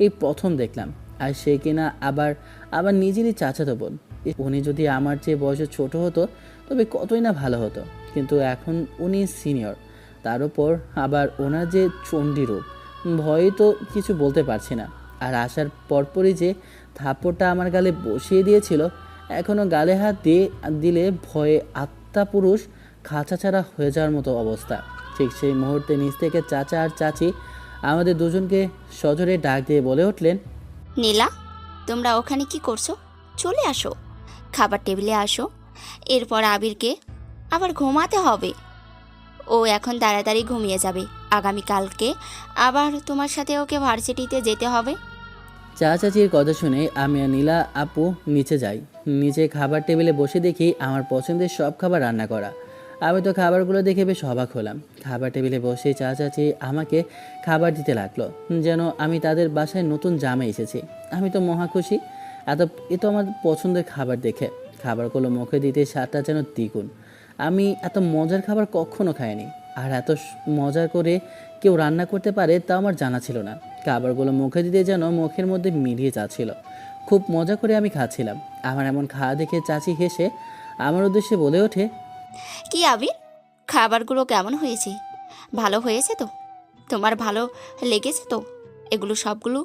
এই প্রথম দেখলাম, আর সে কিনা আবার আবার নিজেরই চাচাতো বোন। উনি যদি আমার চেয়ে বয়সে ছোট হতো তবে কতই না ভালো হতো, কিন্তু এখন উনি সিনিয়র, তার উপর আবার ওনার যে চণ্ডী রূপ, ভয়ে তো কিছু বলতে পারছি না। আর আসার পরপরই যে থাপ্পড়টা আমার গালে বসিয়ে দিয়েছিল, এখনও গালে হাত দিলে ভয়ে আত্মা পুরুষ খাঁচা ছাড়া হয়ে যাওয়ার মতো অবস্থা। ঠিক সেই মুহূর্তে নিচ থেকে চাচা আর চাচি আমাদের দুজনকে সজোরে ডাক দিয়ে বলে উঠলেন, নীলা, তোমরা ওখানে কি করছো? চলে আসো, খাবার টেবিলে আসো। এরপর আবিরকে আবার ঘুমাতে হবে। ও এখন তাড়াতাড়ি ঘুমিয়ে যাবে। আগামীকালকে আবার তোমার সাথে ওকে ভার্সিটিতে যেতে হবে। চাচির কথা শুনে আমি আর নীলা আপু নিচে যাই। নিচে খাবার টেবিলে বসে দেখি আমার পছন্দের সব খাবার রান্না করা। আমি তো খাবারগুলো দেখে বেশ অবাক হলাম। খাবার টেবিলে বসে চাচি আমাকে খাবার দিতে লাগলো, যেন আমি তাদের বাসায় নতুন জামে এসেছি। আমি তো মহা খুশি, এ তো আমার পছন্দের খাবার দেখে। খাবারগুলো মুখে দিতে স্বাদটা যেন দ্বিগুণ। আমি এত মজার খাবার কখনো খাইনি, আর এত মজা করে কেউ রান্না করতে পারে তা আমার জানা ছিল না। খাবারগুলো মুখে দিতে যেন মুখের মধ্যে মিলিয়ে যাচ্ছিল। খুব মজা করে আমি খাচ্ছিলাম। আমার এমন খাওয়া দেখে চাচি হেসে আমার উদ্দেশ্যে বলে ওঠে, কি আবির, খাবারগুলো কেমন হয়েছে? ভালো হয়েছে তো? তোমার ভালো লেগেছে তো? এগুলো সবগুলো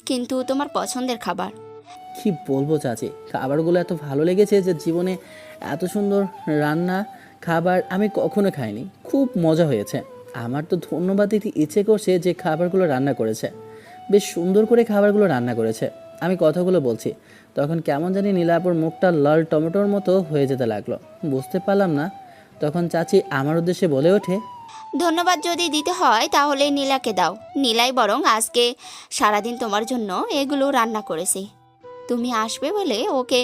কিন্তু তোমার পছন্দের খাবার। কি বলবো চাচি, খাবারগুলো এত ভালো লেগেছে যে জীবনে এত সুন্দর রান্না খাবার আমি কখনো খাইনি। খুব মজা হয়েছে। আমার তো ধন্যবাদ দিতে ইচ্ছে করছে যে খাবারগুলো রান্না করেছে, বেশ সুন্দর করে খাবারগুলো রান্না করেছে। আমি কথাগুলো বলছি, তখন কেমন জানি নীলাপুর মুখটা লাল টমেটোর মতো হয়ে যেতে লাগলো। বুঝতে পারলাম না। তখন চাচি আমার উদ্দেশ্যে বলে ওঠে, ধন্যবাদ যদি দিতে হয় তাহলে নীলাকে দাও। নীলাই বরং আজকে সারাদিন তোমার জন্য এগুলো রান্না করেছে। তুমি আসবে বলে ওকে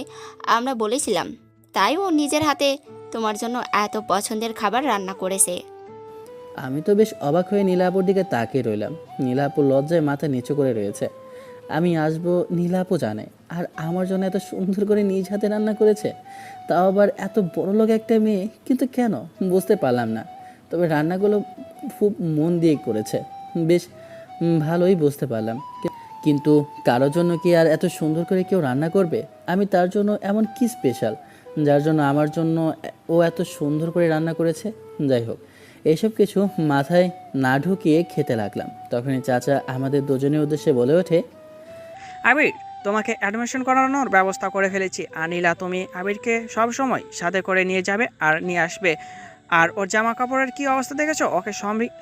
আমরা বলেছিলাম, তাই ও নিজের হাতে তোমার জন্য এত পছন্দের খাবার রান্না করেছে। আমি তো বেশ অবাক হয়ে নীলাপুর দিকে তাকিয়ে রইলাম। নীলাপুর লজ্জায় মাথা নিচু করে রয়েছে। আমি আসবো নীলাপু জানে, আর আমার জন্য এত সুন্দর করে নিজ হাতে রান্না করেছে, তাও আবার এত বড় লোক একটা মেয়ে। কিন্তু কেন বুঝতে পারলাম না। তবে রান্নাগুলো খুব মন দিয়ে করেছে, বেশ ভালোই বুঝতে পারলাম। কিন্তু কারোর জন্য কি আর এত সুন্দর করে কেউ রান্না করবে? আমি তার জন্য এমন কি স্পেশাল যার জন্য আমার জন্য ও এত সুন্দর করে রান্না করেছে? যাই হোক, এইসব কিছু মাথায় না ঢুকিয়ে খেতে লাগলাম। তখনই চাচা আমাদের দুজনের উদ্দেশ্যে বলে ওঠে, আবির, তোমাকে অ্যাডমিশন করানোর ব্যবস্থা করে ফেলেছি। আর নীলা, তুমি আবিরকে সব সময় সাথে করে নিয়ে যাবে আর নিয়ে আসবে। আর ওর জামা কাপড়ের কী অবস্থা দেখেছো? ওকে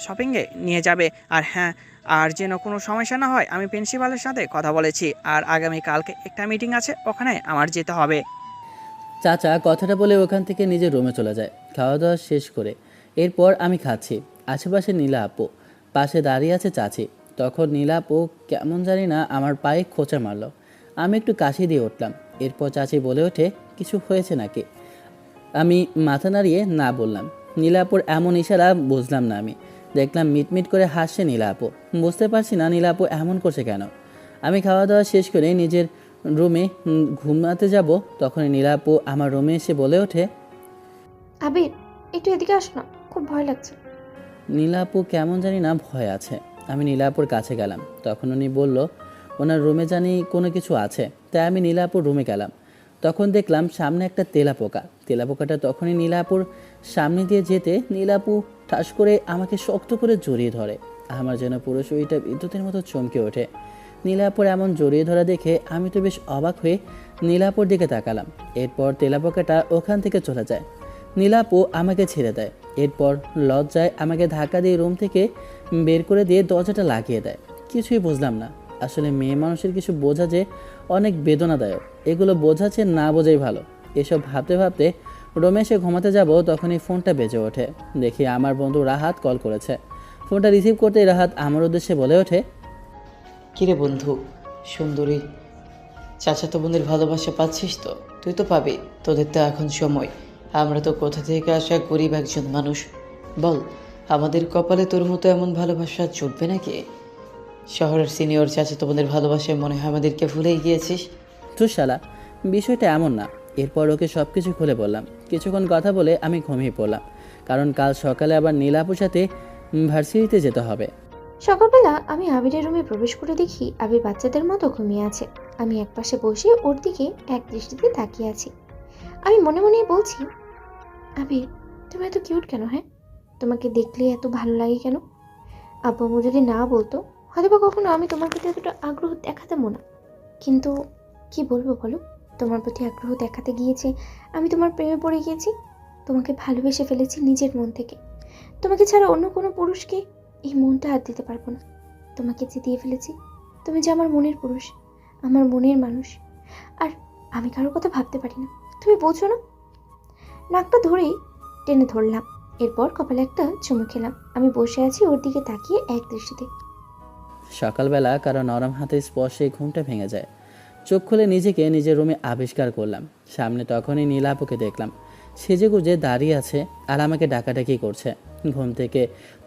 শপিংয়ে নিয়ে যাবে। আর হ্যাঁ, আর যেন কোনো সমস্যা না হয়, আমি প্রিন্সিপালের সাথে কথা বলেছি। আর আগামীকালকে একটা মিটিং আছে, ওখানে আমার যেতে হবে। চাচা কথাটা বলে ওখান থেকে নিজের রুমে চলে যায় খাওয়া দাওয়া শেষ করে। এরপর আমি খাচ্ছি, আশেপাশে নীলা আপু, পাশে দাঁড়িয়ে আছে চাচি। তখন নীলা আপু কেমন জানি না আমার পায়ে খোঁচা মারলো। আমি একটু কাশি দিয়ে উঠলাম। এরপর চাচি বলে ওঠে, কিছু হয়েছে নাকি? আমি মাথা নাড়িয়ে না বললাম। নীলা আপুর এমন ইশারা বুঝলাম না। আমি দেখলাম মিটমিট করে হাসছে নীলা আপু। বুঝতে পারছি না নীলা আপু এমন করছে কেন। আমি খাওয়া দাওয়া শেষ করে নিজের রুমে ঘুমাতে যাব, তখনই নীলা আপু আমার রুমে এসে বলে ওঠে, আবির, একটু এদিকে আস না, খুব ভয় লাগছে। নীলা আপু কেমন জানি না ভয় আছে। আমি নীলা আপুর কাছে গেলাম। তখন উনি বলল ওনার রুমে জানি কোনো কিছু আছে। তাই আমি নীলা আপুর রুমে গেলাম। তখন দেখলাম সামনে একটা তেলাপোকা। তেলাপোকাটা তখনই নীলা আপুর সামনে দিয়ে যেতে নীলা আপু ঠাস করে আমাকে শক্ত করে জড়িয়ে ধরে। আমার যেন পুরো শরীরটা বিদ্যুতের মতো চমকে ওঠে। নীলা আপুর এমন জড়িয়ে ধরা দেখে আমি তো বেশ অবাক হয়ে নীলা আপুর দিকে তাকালাম। এরপর তেলাপোকাটা ওখান থেকে চলে যায়। নীলা আপু আমাকে ছেড়ে দেয়। এরপর লজ্জায় আমাকে ধাক্কা দিয়ে রুম থেকে বের করে দিয়ে দরজাটা লাগিয়ে দেয়। কিছুই বুঝলাম না। আসলে মেয়ে মানুষের কিছু বোঝা যে অনেক বেদনাদায়ক, এগুলো বোঝাচ্ছে না বোঝাই ভালো। এসব ভাবতে ভাবতে রুমে এসে ঘুমাতে যাব, তখনই ফোনটা বেজে ওঠে। দেখি আমার বন্ধু রাহাত কল করেছে। ফোনটা রিসিভ করতেই রাহাত আমার উদ্দেশ্যে বলে ওঠে, কিরে বন্ধু, সুন্দরী চাচাতো বোনের ভালোবাসা পাচ্ছিস তো? তুই তো পাবি, তোদের তো এখন সময়। আমরা তো কোথা থেকে আসা গরিব একজন মানুষ। বল, আমাদের কপালে তোর মতো এমন ভালোবাসা জুটবে নাকি? শহরের সিনিয়র চাচা তোমাদের ভালোবাসায় মনে হয় আমাদেরকে ভুলেই গিয়েছিস। তো শালা, বিষয়টা এমন না। এরপর ওকে সব কিছু খুলে বললাম। কিছুক্ষণ কথা বলে আমি ঘুমিয়ে পড়লাম, কারণ কাল সকালে আবার নীলাপুর সাথে ভার্সিটিতে যেতে হবে। সকালবেলা আমি আবিরের রুমে প্রবেশ করে দেখি আবির বাচ্চাদের মতো ঘুমিয়ে আছে। আমি একপাশে বসে ওর দিকে এক দৃষ্টিতে তাকিয়ে আছি। আমি মনে মনেই বলছি, আবির তুমি এত কিউট কেন? হ্যাঁ, তোমাকে দেখলে এত ভালো লাগে কেন? আব্বু আম্মু যদি না বলতো হয়তো বা কখনো আমি তোমার প্রতি এতটা আগ্রহ দেখাতামও না। কিন্তু কি বলবো বলো, তোমার প্রতি আগ্রহ দেখাতে গিয়েছে আমি তোমার প্রেমে পড়ে গিয়েছি। তোমাকে ভালোবেসে ফেলেছি নিজের মন থেকে। তোমাকে ছাড়া অন্য কোনো পুরুষকে এই মনটা আর দিতে পারবো না। তোমাকে জিতিয়ে ফেলেছি। তুমি যে আমার মনের পুরুষ, আমার মনের মানুষ। আর আমি কারোর কথা ভাবতে পারি না, তুমি বোঝো না? নাকটা ধরেই টেনে ধরলাম, এরপর কপালে একটা চুমু খেলাম। আমি বসে আছি ওর দিকে তাকিয়ে এক দৃষ্টিতে। সকালবেলা কারো নরম হাতে স্পর্শে ঘুমটা ভেঙে যায়। চোখ খুলে নিজেকে নিজের রুমে আবিষ্কার করলাম। সামনে তখনই নীলাপুকে দেখলাম। সেজেগুজে দাঁড়িয়ে আছে আর আমাকে ডাকাডাকি করছে। ঘুম থেকে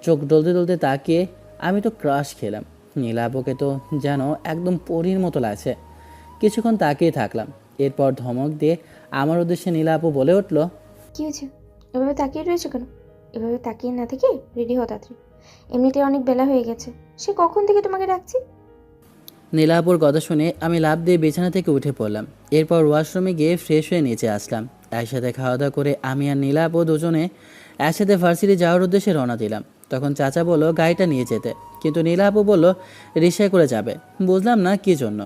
চোখ ডলতে ডলতে তাকিয়ে আমি তো ক্রাশ খেলাম। নীলাপুকে তো যেন একদম পরীর মতো লাগছে। কিছুক্ষণ তাকিয়ে থাকলাম, এরপর ধমক দিয়ে আমার উদ্দেশ্যে নীলাপু বলে উঠল, কি হয়েছে? এভাবে তাকিয়ে রয়েছে কেন? এভাবে তাকিয়ে না থেকে রেডি হও তাড়াতাড়ি। এমনিতে অনেক বেলা হয়ে গেছে, সে কখন থেকে তোমাকে ডাকছি। নীলাপুর কথা শুনে আমি লাফ দিয়ে বিছানা থেকে উঠে পড়লাম। এরপর ওয়াশরুমে গিয়ে ফ্রেশ হয়ে নিচে আসলাম। একসাথে খাওয়া দাওয়া করে আমি আর নীলাপু দুজনে একসাথে ভার্সিটি যাওয়ার উদ্দেশ্যে রওনা দিলাম। তখন চাচা বলল গাড়িটা নিয়ে যেতে, কিন্তু নীলাপু বলল রিক্সায় করে যাবে। বুঝলাম না কী জন্য।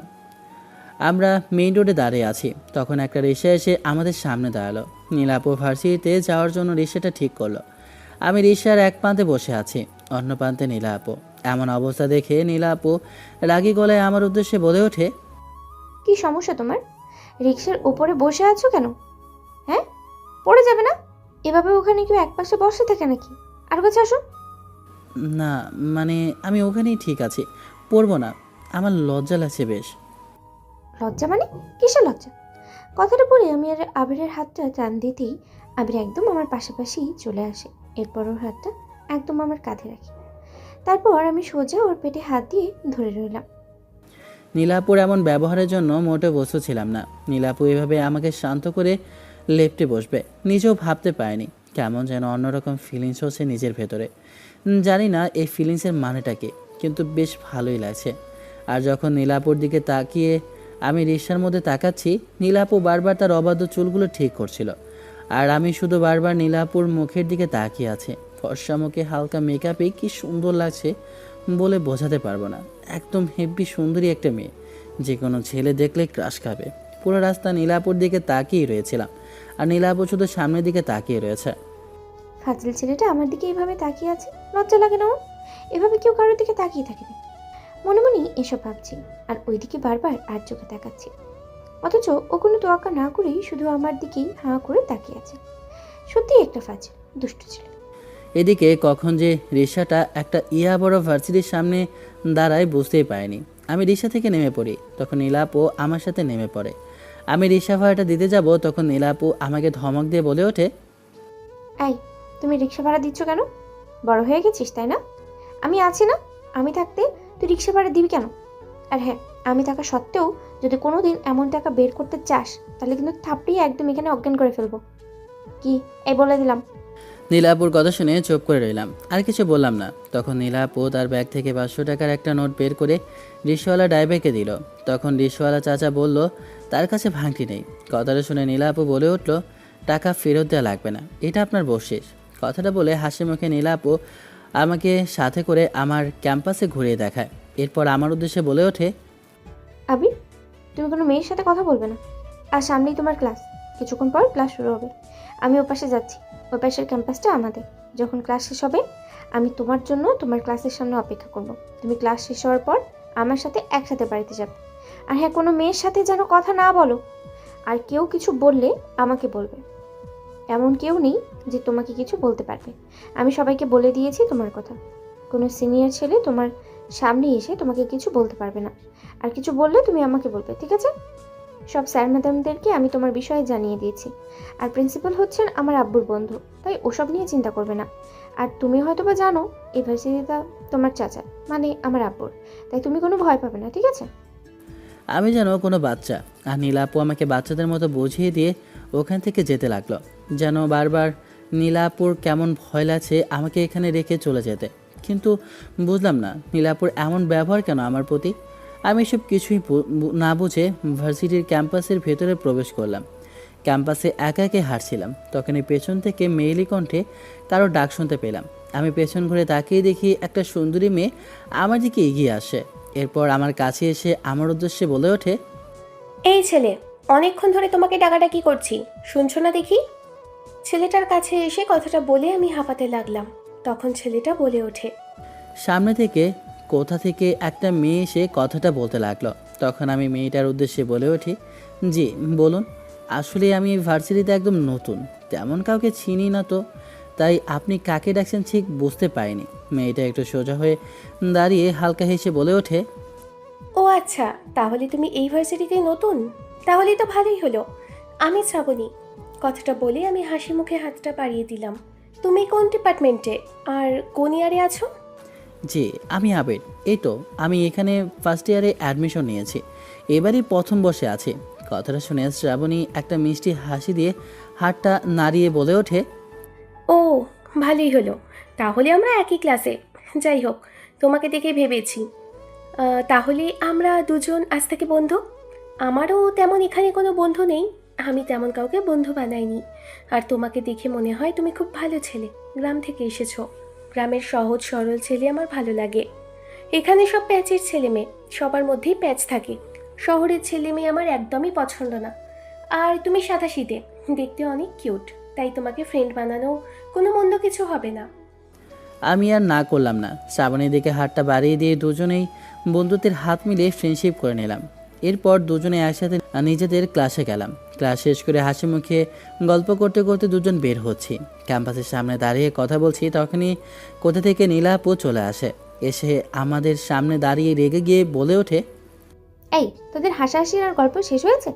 আমরা মেইন রোডে দাঁড়িয়ে আছি, তখন একটা রিক্সা এসে আমাদের সামনে দাঁড়ালো। নীলাপু ভার্সিটিতে যাওয়ার জন্য রিক্সাটা ঠিক করলো। আমি রিক্সার এক প্রান্তে বসে আছি, অন্য প্রান্তে নীলাপু। এমন অবস্থা দেখে নীলাপু রাগী গলায় আমার উদ্দেশ্যে বলে ওঠে, কি সমস্যা তোমার? রিক্সার উপরে বসে আছো কেন? হ্যাঁ, পড়ে যাবে না? এভাবে ওখানে কেউ এক পাশে বসে থাকে নাকি? আর কাছে আসো। না মানে আমি ওখানেই ঠিক আছি, পড়বো না, আমার লজ্জা লাগছে বেশ। লজ্জা মানে? কিসের লজ্জা? কথাটা বলে আমি আর আবিরের হাতটা টান দিতেই আবির একদম আমার পাশাপাশি চলে আসে। এরপর ওর হাতটা একদম আমার কাঁধে রাখি। তারপর আমি সোজা ওর পেটে হাত দিয়ে ধরে রইলাম। নীলাপুর এমন ব্যবহারের জন্য মোটেও প্রস্তুত ছিলাম না। নীলাপু এভাবে আমাকে শান্ত করে লেপ্টে বসবে নিজেও ভাবতে পারিনি। কেমন যেন অন্যরকম ফিলিংস হচ্ছে নিজের ভেতরে। জানি না এই ফিলিংসের মানেটা কি, কিন্তু বেশ ভালোই লাগছে। আর যখন নীলাপুর দিকে তাকিয়ে আমি রিক্সার মধ্যে তাকাচ্ছি, নীলাপু বারবার তার অবাধ্য চুলগুলো ঠিক করছিল, আর আমি শুধু বারবার নীলাপুর মুখের দিকে তাকিয়ে আছে। ফর্সা মুখে হালকা মেকআপে কি সুন্দর লাগছে বলে বোঝাতে পারবো না। একদম হেব্বি সুন্দরী একটা মেয়ে, যে কোনো ছেলে দেখলে ক্রাশ খাবে। পুরো রাস্তা নীলাপুর দিকে তাকিয়েই রয়েছিলাম, আর নীলাপুর শুধু সামনের দিকে তাকিয়ে রয়েছে। ফাজিল ছেলেটা আমার দিকে এইভাবে তাকিয়ে আছে, লজ্জা লাগে না ওর? এভাবে কেউ কারোর দিকে তাকিয়ে থাকে না। মনে মনে এসব ভাবছি আর ওইদিকে বারবার আর চোখে তাকাচ্ছি, অথচ ও কোনো তোয়াক্কা না করেই শুধু আমার দিকেই হাঁ করে তাকিয়ে আছে। সত্যি একটা ফাজিল দুষ্ট ছেলে। এদিকে কখন যে রিক্সাটা একটা বড় ভার্সিটির সামনে দাঁড়ায় বুঝতেই পারিনি। আমি রিক্সা থেকে নেমে পড়ি, তখন নীলাপু আমার সাথে নেমে পড়ে। আমি রিক্সা ভাড়াটা দিতে যাব, তখন নীলাপু আমাকে ধমক দিয়ে বলে ওঠে, এই, তুমি রিক্সা ভাড়া দিচ্ছ কেন? বড় হয়ে গেছিস তাই না? আমি আছি না? আমি থাকতে তুই রিক্সা ভাড়া দিবি কেন? আর হ্যাঁ, আমি থাকা সত্ত্বেও যদি কোনো দিন এমন টাকা বের করতে চাস তাহলে কিন্তু থাপড়িয়ে একদম এখানে অজ্ঞান করে ফেলবো। কি, এই বলে দিলাম। নীলাপুর কথা শুনে চুপ করে রইলাম, আর কিছু বললাম না। তখন নীলাপু তার ব্যাগ থেকে 500 টাকার একটা নোট বের করে রিক্সাওয়ালা ড্রাইভারকে দিল। তখন রিক্সাওয়ালা চাচা বলল তার কাছে ভাঙটি নেই। কথাটা শুনে নীলাপু বলে উঠল, টাকা ফেরত দেওয়া লাগবে না, এটা আপনার বকশিশ। কথাটা বলে হাসি মুখে নীলাপু আমাকে সাথে করে আমার ক্যাম্পাসে ঘুরিয়ে দেখায়। এরপর আমার উদ্দেশ্যে বলে ওঠে, আবির, তুমি কোনো মেয়ের সাথে কথা বলবে না। আর সামনেই তোমার ক্লাস, কিছুক্ষণ পর ক্লাস শুরু হবে। আমি ও পাশে যাচ্ছি, ওই পাশের ক্যাম্পাসটা আমাদের। যখন ক্লাস শেষ হবে আমি তোমার জন্য তোমার ক্লাসের সামনে অপেক্ষা করব। তুমি ক্লাস শেষ হওয়ার পর আমার সাথে একসাথে বাড়িতে যাবে। আর হ্যাঁ, কোনো মেয়ের সাথে যেন কথা না বলো। আর কেউ কিছু বললে আমাকে বলবে। এমন কেউ নেই যে তোমাকে কিছু বলতে পারবে। আমি সবাইকে বলে দিয়েছি তোমার কথা। কোনো সিনিয়র ছেলে তোমার সামনে এসে তোমাকে কিছু বলতে পারবে না। আর কিছু বললে তুমি আমাকে বলবে, ঠিক আছে? সব স্যার ম্যাডামদেরকে আমি তোমার বিষয়ে জানিয়ে দিয়েছি। আর প্রিন্সিপাল হচ্ছেন আমার আব্বুর বন্ধু, তাই ওসব নিয়ে চিন্তা করবে না। আর তুমি হয়তো বা জানো এই ভার্সিটিটা তোমার চাচা মানে আমার আব্বুর, তাই তুমি কোনো ভয় পাবে না, ঠিক আছে? আমি যেন কোনো বাচ্চা, আর নীলা আপু আমাকে বাচ্চাদের মতো বুঝিয়ে দিয়ে ওখান থেকে যেতে লাগলো। যেন বারবার নীলা আপুর কেমন ভয় লাগছে আমাকে এখানে রেখে চলে যেতে। কিন্তু বুঝলাম না নীলা আপুর এমন ব্যবহার কেন আমার প্রতি। আমি সব কিছুই না বুঝে ভার্সিটির ক্যাম্পাসের ভেতরে প্রবেশ করলাম। ক্যাম্পাসে একা একে হাঁটছিলাম, তখনই পেছন থেকে মেয়েলি কণ্ঠে কারো ডাক শুনতে পেলাম। আমি পেছন ঘুরে তাকিয়ে দেখি একটা সুন্দরী মেয়ে আমার দিকে এগিয়ে আসে। এরপর আমার কাছে এসে আমার উদ্দেশ্যে বলে ওঠে, এই ছেলে, অনেকক্ষণ ধরে তোমাকে ডাকাডাকি করছি, শুনছো না দেখি? ছেলেটার কাছে এসে কথাটা বলে আমি হাঁপাতে লাগলাম। তখন ছেলেটা বলে ওঠে, সামনে থেকে কোথা থেকে একটা মেয়ে এসে কথাটা বলতে লাগলো। তখন আমি মেয়েটার উদ্দেশ্যে বলে উঠি, জি বলুন। আসলে আমি এই ভার্সিটিতে একদম নতুন, তেমন কাউকে চিনি না, তো তাই আপনি কাকে ডাকছেন ঠিক বুঝতে পারিনি। মেয়েটা একটু সোজা হয়ে দাঁড়িয়ে হালকা হেসে বলে ওঠে, ও আচ্ছা, তাহলে তুমি এই ভার্সিটিতে নতুন? তাহলেই তো ভালোই হলো। আমি শ্রাবণী। কথাটা বলে আমি হাসি মুখে হাতটা বাড়িয়ে দিলাম। তুমি কোন ডিপার্টমেন্টে আর কোন ইয়ারে আছো? জি আমি আবির, এই তো আমি এখানে ফার্স্ট ইয়ারে অ্যাডমিশন নিয়েছি, এবারই প্রথম বর্ষে আছি। কথাটা শুনে শ্রাবণী একটা মিষ্টি হাসি দিয়ে হাতটা নাড়িয়ে বলে ওঠে, ও, ভালোই হলো, তাহলে আমরা একই ক্লাসে। যাই হোক, তোমাকে দেখে ভেবেছি তাহলে আমরা দুজন আজ থেকে বন্ধু। আমারও তেমন এখানে কোনো বন্ধু নেই, আমি তেমন কাউকে বন্ধু বানাইনি। আর তোমাকে দেখে মনে হয় তুমি খুব ভালো ছেলে, গ্রাম থেকে এসেছো। গ্রামের সহজ সরল ছেলে আমার ভালো লাগে। এখানে সব প্যাচের ছেলে মেয়ে, সবার মধ্যেই প্যাচ থাকে। শহরের ছেলে মেয়ে আমার একদমই পছন্দ না। আর তুমি সাদাসিধে, দেখতে অনেক কিউট, তাই তোমাকে ফ্রেন্ড বানানো কোনো মন্দ কিছু হবে না। আমি আর না করলাম না, শ্রাবণীর দিকে হাতটা বাড়িয়ে দিয়ে দুজনেই বন্ধুত্বের হাত মিলিয়ে ফ্রেন্ডশিপ করে নিলাম। এরপর দুজনে একসাথে নিজেদের ক্লাসে গেলাম। ক্লাস শেষ করে হাসি মুখে গল্প করতে করতে দুজন বের হচ্ছি। ক্যাম্পাসের সামনে দাঁড়িয়ে কথা বলছি, তখনই কোথা থেকে নীলা আপু চলে আসে। এসে আমাদের সামনে দাঁড়িয়ে রেগে গিয়ে বলে ওঠে, এই তোদের হাসাহাসির আর গল্প শেষ হয়েছে?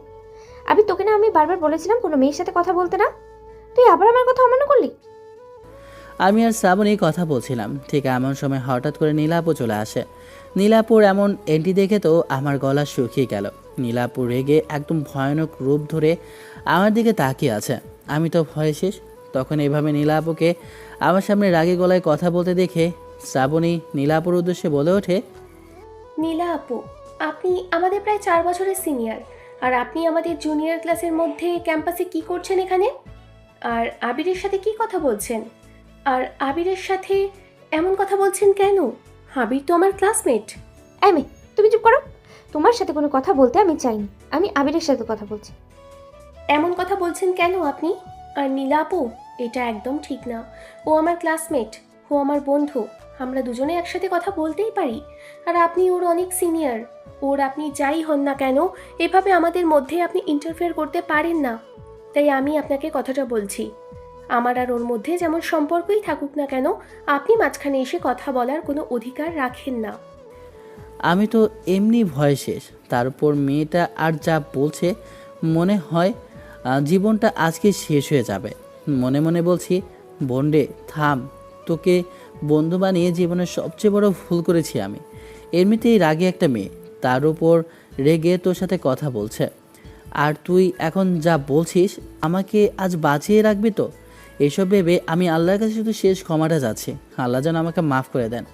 আবি তোকে না আমি বারবার বলেছিলাম কোনো মেয়ের সাথে কথা বলতে না, তুই আবার আমার কথা অমান্য করলি? আমি আর শ্রাবণী কথা বলছিলাম, ঠিক এমন সময় হঠাৎ করে নীলাপু চলে আসে। নীলাপুর এমন এন্ট্রি দেখে তো আমার গলা শুকিয়ে গেল। নীলাপুর রেগে একদম ভয়ানক রূপ ধরে আমার দিকে তাকিয়ে আছে। আমি তো ভয়ে শেষ। তখন এভাবে নীলাপুকে আমার সামনে রাগে গলায় কথা বলতে দেখে শ্রাবণী নীলাপুর উদ্দেশ্যে বলে ওঠে, নীলা আপু, আপনি আমাদের প্রায় 4 বছরের সিনিয়র, আর আপনি আমাদের জুনিয়র ক্লাসের মধ্যে ক্যাম্পাসে কি করছেন এখানে? আর আবিরের সাথে কি কথা বলছেন? আর আবিরের সাথে এমন কথা বলছেন কেন? আবির তো আমার ক্লাসমেট। এই মেয়ে, তুমি চুপ করো। তোমার সাথে কোনো কথা বলতে আমি চাইনি, আমি আবিরের সাথে কথা বলছি। এমন কথা বলছেন কেন আপনি? আর নীলা আপু, এটা একদম ঠিক না। ও আমার ক্লাসমেট, ও আমার বন্ধু, আমরা দুজনে একসাথে কথা বলতেই পারি। আর আপনি ওর অনেক সিনিয়র, ওর আপনি যাই হন না কেন এভাবে আমাদের মধ্যে আপনি ইন্টারফেয়ার করতে পারেন না। তাই আমি আপনাকে কথাটা বলছি, আমার আর ওর মধ্যে যেমন সম্পর্কই থাকুক না কেন, আপনি মাঝখানে এসে কথা বলার কোনো অধিকার রাখেন না। আমি তো এমনি ভয় শেষ, তার উপর মেয়েটা আর যা বলছে মনে হয় জীবনটা আজকে শেষ হয়ে যাবে। মনে মনে বলছি, বন্ডে থাম, তোকে বন্ধু বানিয়ে জীবনের সবচেয়ে বড় ভুল করেছি আমি। এমনিতেই রাগে একটা মেয়ে, তার উপর রেগে তোর সাথে কথা বলছে, আর তুই এখন যা বলছিস আমাকে আজ বাঁচিয়ে রাখবি তো? এসব ভেবে আমি আল্লাহর কাছে শুধু শেষ ক্ষমাটা যাচ্ছি, আল্লাহ যেন আমাকে মাফ করে দেন।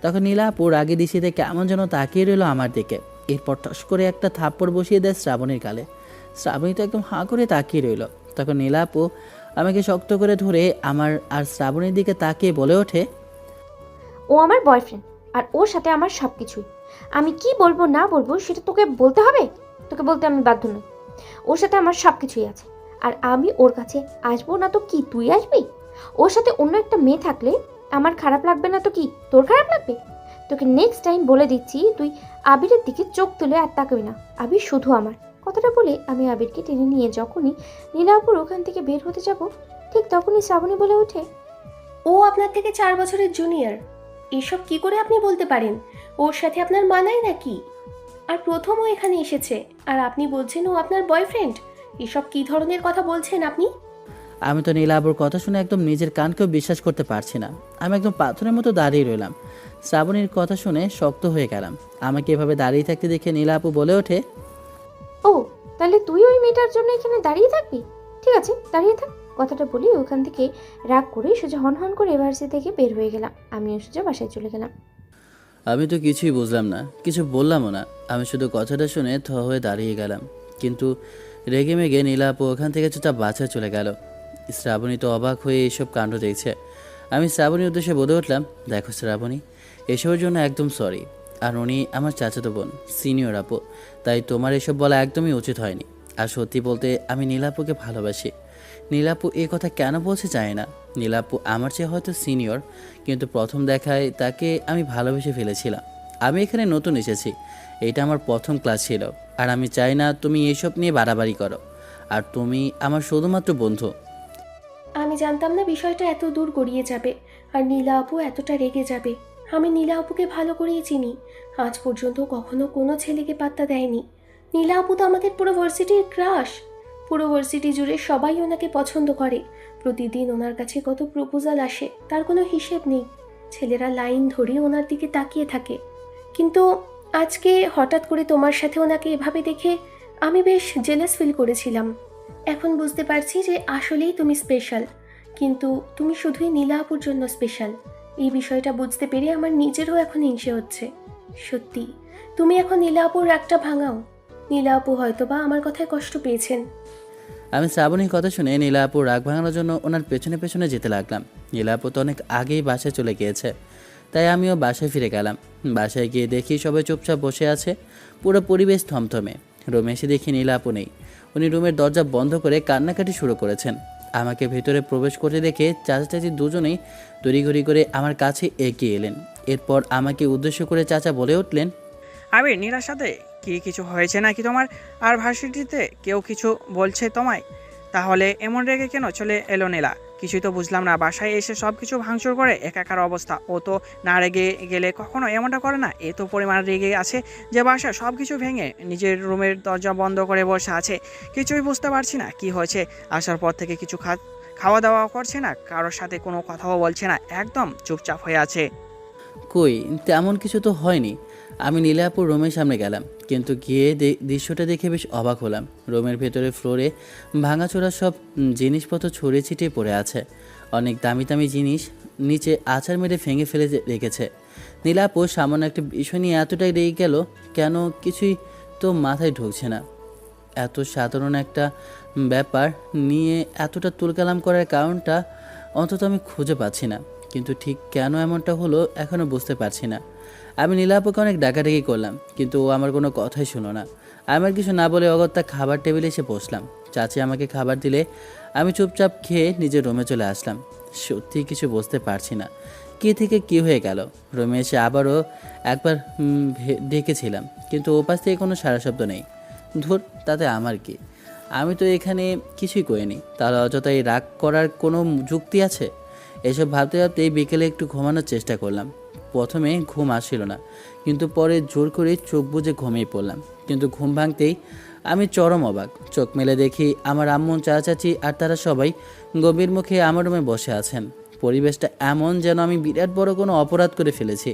তখন নীলা আপু রাগে দিশিতে কেমন যেন তাকিয়ে রইল আমার দিকে। এরপর টস করে একটা থাপ্পড় বসিয়ে দেয় শ্রাবণীর গালে। শ্রাবণী তো একদম হাঁ করে তাকিয়ে রইল। তখন নীলা আপু আমাকে শক্ত করে ধরে আমার আর শ্রাবণীর দিকে তাকিয়ে বলে ওঠে, ও আমার বয়ফ্রেন্ড, আর ওর সাথে আমার সব কিছুই। আমি কি বলবো না বলবো সেটা তোকে বলতে হবে? তোকে বলতে আমি বাধ্য নই। ওর সাথে আমার সব কিছুই আছে, আর আমি ওর কাছে আসবো না তো কি তুই আসবি? ওর সাথে অন্য একটা মেয়ে থাকলে আমার খারাপ লাগবে না তো কি তোর খারাপ লাগবে? তোকে নেক্সট টাইম বলে দিচ্ছি, তুই আবিরের দিকে চোখ তুলে আর তাকাবি না। আবির শুধু আমার। কথাটা বলে আমি আবিরকে টেনে নিয়ে যখনই নীলাপুর ওখান থেকে বের হতে যাব, ঠিক তখনই শ্রাবণী বলে ওঠে, ও আপনার থেকে 4 বছরের জুনিয়র, এসব কি করে আপনি বলতে পারেন? ওর সাথে আপনার মানায় নাকি? আর প্রথম ও এখানে এসেছে, আর আপনি বলছেন ও আপনার বয়ফ্রেন্ড। এসব কী ধরনের কথা বলছেন আপনি? আমি তো নীলা আপুর কথা শুনে একদম নিজের কানকেও বিশ্বাস করতে পারছি না। আমি একদম পাথরের মতো দাঁড়িয়ে রইলাম। শ্রাবণীর কথা শুনে শক্ত হয়ে গেলাম। আমাকে এভাবে দাঁড়িয়ে থাকতে দেখে নীলা আপু বলে ওঠে, ও, তাহলে তুই ওই মেয়েটার জন্য এখানে দাঁড়িয়ে থাকবি? ঠিক আছে, দাঁড়িয়ে থাক। কথাটা বলি ওখান থেকে রাগ করে সোজা হন করে ভার্সিটি থেকে বের হয়ে গেলাম। আমিও সোজা বাসায় চলে গেলাম। আমি তো কিছুই বুঝলাম না, কিছু বললামও না। আমি শুধু কথাটা শুনে থ হয়ে দাঁড়িয়ে গেলাম। কিন্তু রেগে মেগে নীলা আপু ওখান থেকে চুপচাপ বাসায় চলে গেল। শ্রাবণী তো অবাক হয়ে এইসব কাণ্ড দেখছে। আমি শ্রাবণীর উদ্দেশ্যে বলে উঠলাম, দেখো শ্রাবণী, এসবের জন্য একদম সরি। আর উনি আমার চাচাতো বোন, সিনিয়র আপু, তাই তোমার এসব বলা একদমই উচিত হয়নি। আর সত্যি বলতে আমি নীলাপুকে ভালোবাসি। নীলাপু এই কথা কেন বলছে জানি না। নীলাপু আমার চেয়ে হয়তো সিনিয়র, কিন্তু প্রথম দেখায় তাকে আমি ভালোবেসে ফেলেছিলাম। আমি এখানে নতুন এসেছি, এটা আমার প্রথম ক্লাস ছিল। আর আমি চাই না তুমি এইসব নিয়ে বাড়াবাড়ি করো। আর তুমি আমার শুধুমাত্র বন্ধু। আমি জানতাম না বিষয়টা এত দূর গড়িয়ে যাবে, আর নীলা আপু এতটা রেগে যাবে। আমি নীলা আপুকে ভালো করেই চিনি। আজ পর্যন্ত কখনো কোনো ছেলেকে পাত্তা দেয়নি। নীলা আপু তো আমাদের পুরো ভার্সিটির ক্রাশ। পুরো ভার্সিটি জুড়ে সবাই ওনাকে পছন্দ করে। প্রতিদিন ওনার কাছে কত প্রপোজাল আসে, তার কোনো হিসেব নেই। ছেলেরা লাইন ধরে ওনার দিকে তাকিয়ে থাকে। কিন্তু আজকে হঠাৎ করে তোমার সাথে ওনাকে এভাবে দেখে আমি বেশ জেলাস ফিল করেছিলাম। এখন বুঝতে পারছি যে আসলেই তুমি স্পেশাল, কিন্তু তুমি শুধুই নীলা আপুর জন্য স্পেশাল। এই বিষয়টা বুঝতে পেরে আমার নিজেরও এখন হিংসে হচ্ছে। সত্যি, তুমি এখন নীলা আপুর রাগটা ভাঙাও। নীলা আপু হয়তোবা আমার কথায় কষ্ট পেয়েছেন। আমি শ্রাবণীর কথা শুনে নীলা আপুর রাগ ভাঙানোর জন্য ওনার পেছনে পেছনে যেতে লাগলাম। নীলা আপু তো অনেক আগেই বাসায় চলে গিয়েছে, তাই আমিও বাসায় ফিরে গেলাম। বাসায় গিয়ে দেখি সবাই চুপচাপ বসে আছে, পুরো পরিবেশ থমথমে। রুমে এসে দেখি নীলা আপু নেই। উনি রুমের দরজা বন্ধ করে কান্নাকাটি শুরু করেছেন। আমাকে ভেতরে প্রবেশ করতে দেখে চাচা চাচি দুজনেই তড়িঘড়ি করে আমার কাছে এগিয়ে এলেন। এরপর আমাকে উদ্দেশ্য করে চাচা বলে উঠলেন, আবির, নীলার সাথে কি কিছু হয়েছে নাকি তোমার? আর ভার্সিটিতে কেউ কিছু বলছে তোমায়? তাহলে এমন রেগে কেন চলে এলো নীলা? কিছুই তো বুঝলাম না। বাসায় এসে সব কিছু ভাঙচুর করে একাকার অবস্থা। ও তো না রেগে গেলে কখনো এমনটা করে না। এত পরিমাণ রেগে আছে যে বাসায় সব কিছু ভেঙে নিজের রুমের দরজা বন্ধ করে বসে আছে। কিছুই বুঝতে পারছি না কি হয়েছে। আসার পর থেকে কিছু খাওয়া দাওয়া করছে না, কারোর সাথে কোনো কথাও বলছে না, একদম চুপচাপ হয়ে আছে। কই, তেমন কিছু তো হয়নি। আমি নীলাপুর রুমের সামনে গেলাম, কিন্তু গিয়ে দৃশ্যটা দেখে বেশ অবাক হলাম। রুমের ভেতরে ফ্লোরে ভাঙাচোরা সব জিনিসপত্র ছড়িয়ে ছিটিয়ে পড়ে আছে। অনেক দামি দামি জিনিস নিচে আছাড় মেরে ভেঙে ফেলে রেখেছে। নীলাপু সামান্য একটা বিষয় নিয়ে এতটাই রেগে গেল কেন, কিছুই তো মাথায় ঢুকছে না। এত সাধারণ একটা ব্যাপার নিয়ে এতটা তুলকালাম করার কারণটা অন্তত আমি খুঁজে পাচ্ছি না। কিন্তু ঠিক কেন এমনটা হলো এখনও বুঝতে পারছি না। আমি নীলাপুকে অনেক ডাকাডাকি করলাম, কিন্তু ও আমার কোনো কথাই শুনো না। আমার কিছু না বলে অগত্যা খাবার টেবিলে এসে বসলাম। চাচি আমাকে খাবার দিলে আমি চুপচাপ খেয়ে নিজের রুমে চলে আসলাম। সত্যি কিছু বুঝতে পারছি না কী থেকে কী হয়ে গেল। রুমে এসে আবারও একবার ডেকেছিলাম, কিন্তু ওপাশ থেকে কোনো সারা শব্দ নেই। ধুর, তাতে আমার কি? আমি তো এখানে কিছুই করিনি, তাহলে অযথাই রাগ করার কোনো যুক্তি আছে? এসব ভাবতে ভাবতেই বিকেলে একটু ঘুমানোর চেষ্টা করলাম। প্রথমে ঘুম আসছিল না, কিন্তু পরে জোর করে চোখ বুজে ঘুমিয়ে পড়লাম। কিন্তু ঘুম ভাঙতেই আমি চরম অবাক। চোখ মেলে দেখি আমার আম্মু, চাচি আর তারা সবাই গভীর মুখে আমার রুমে বসে আছেন। পরিবেশটা এমন যেন আমি বিরাট বড় কোনো অপরাধ করে ফেলেছি,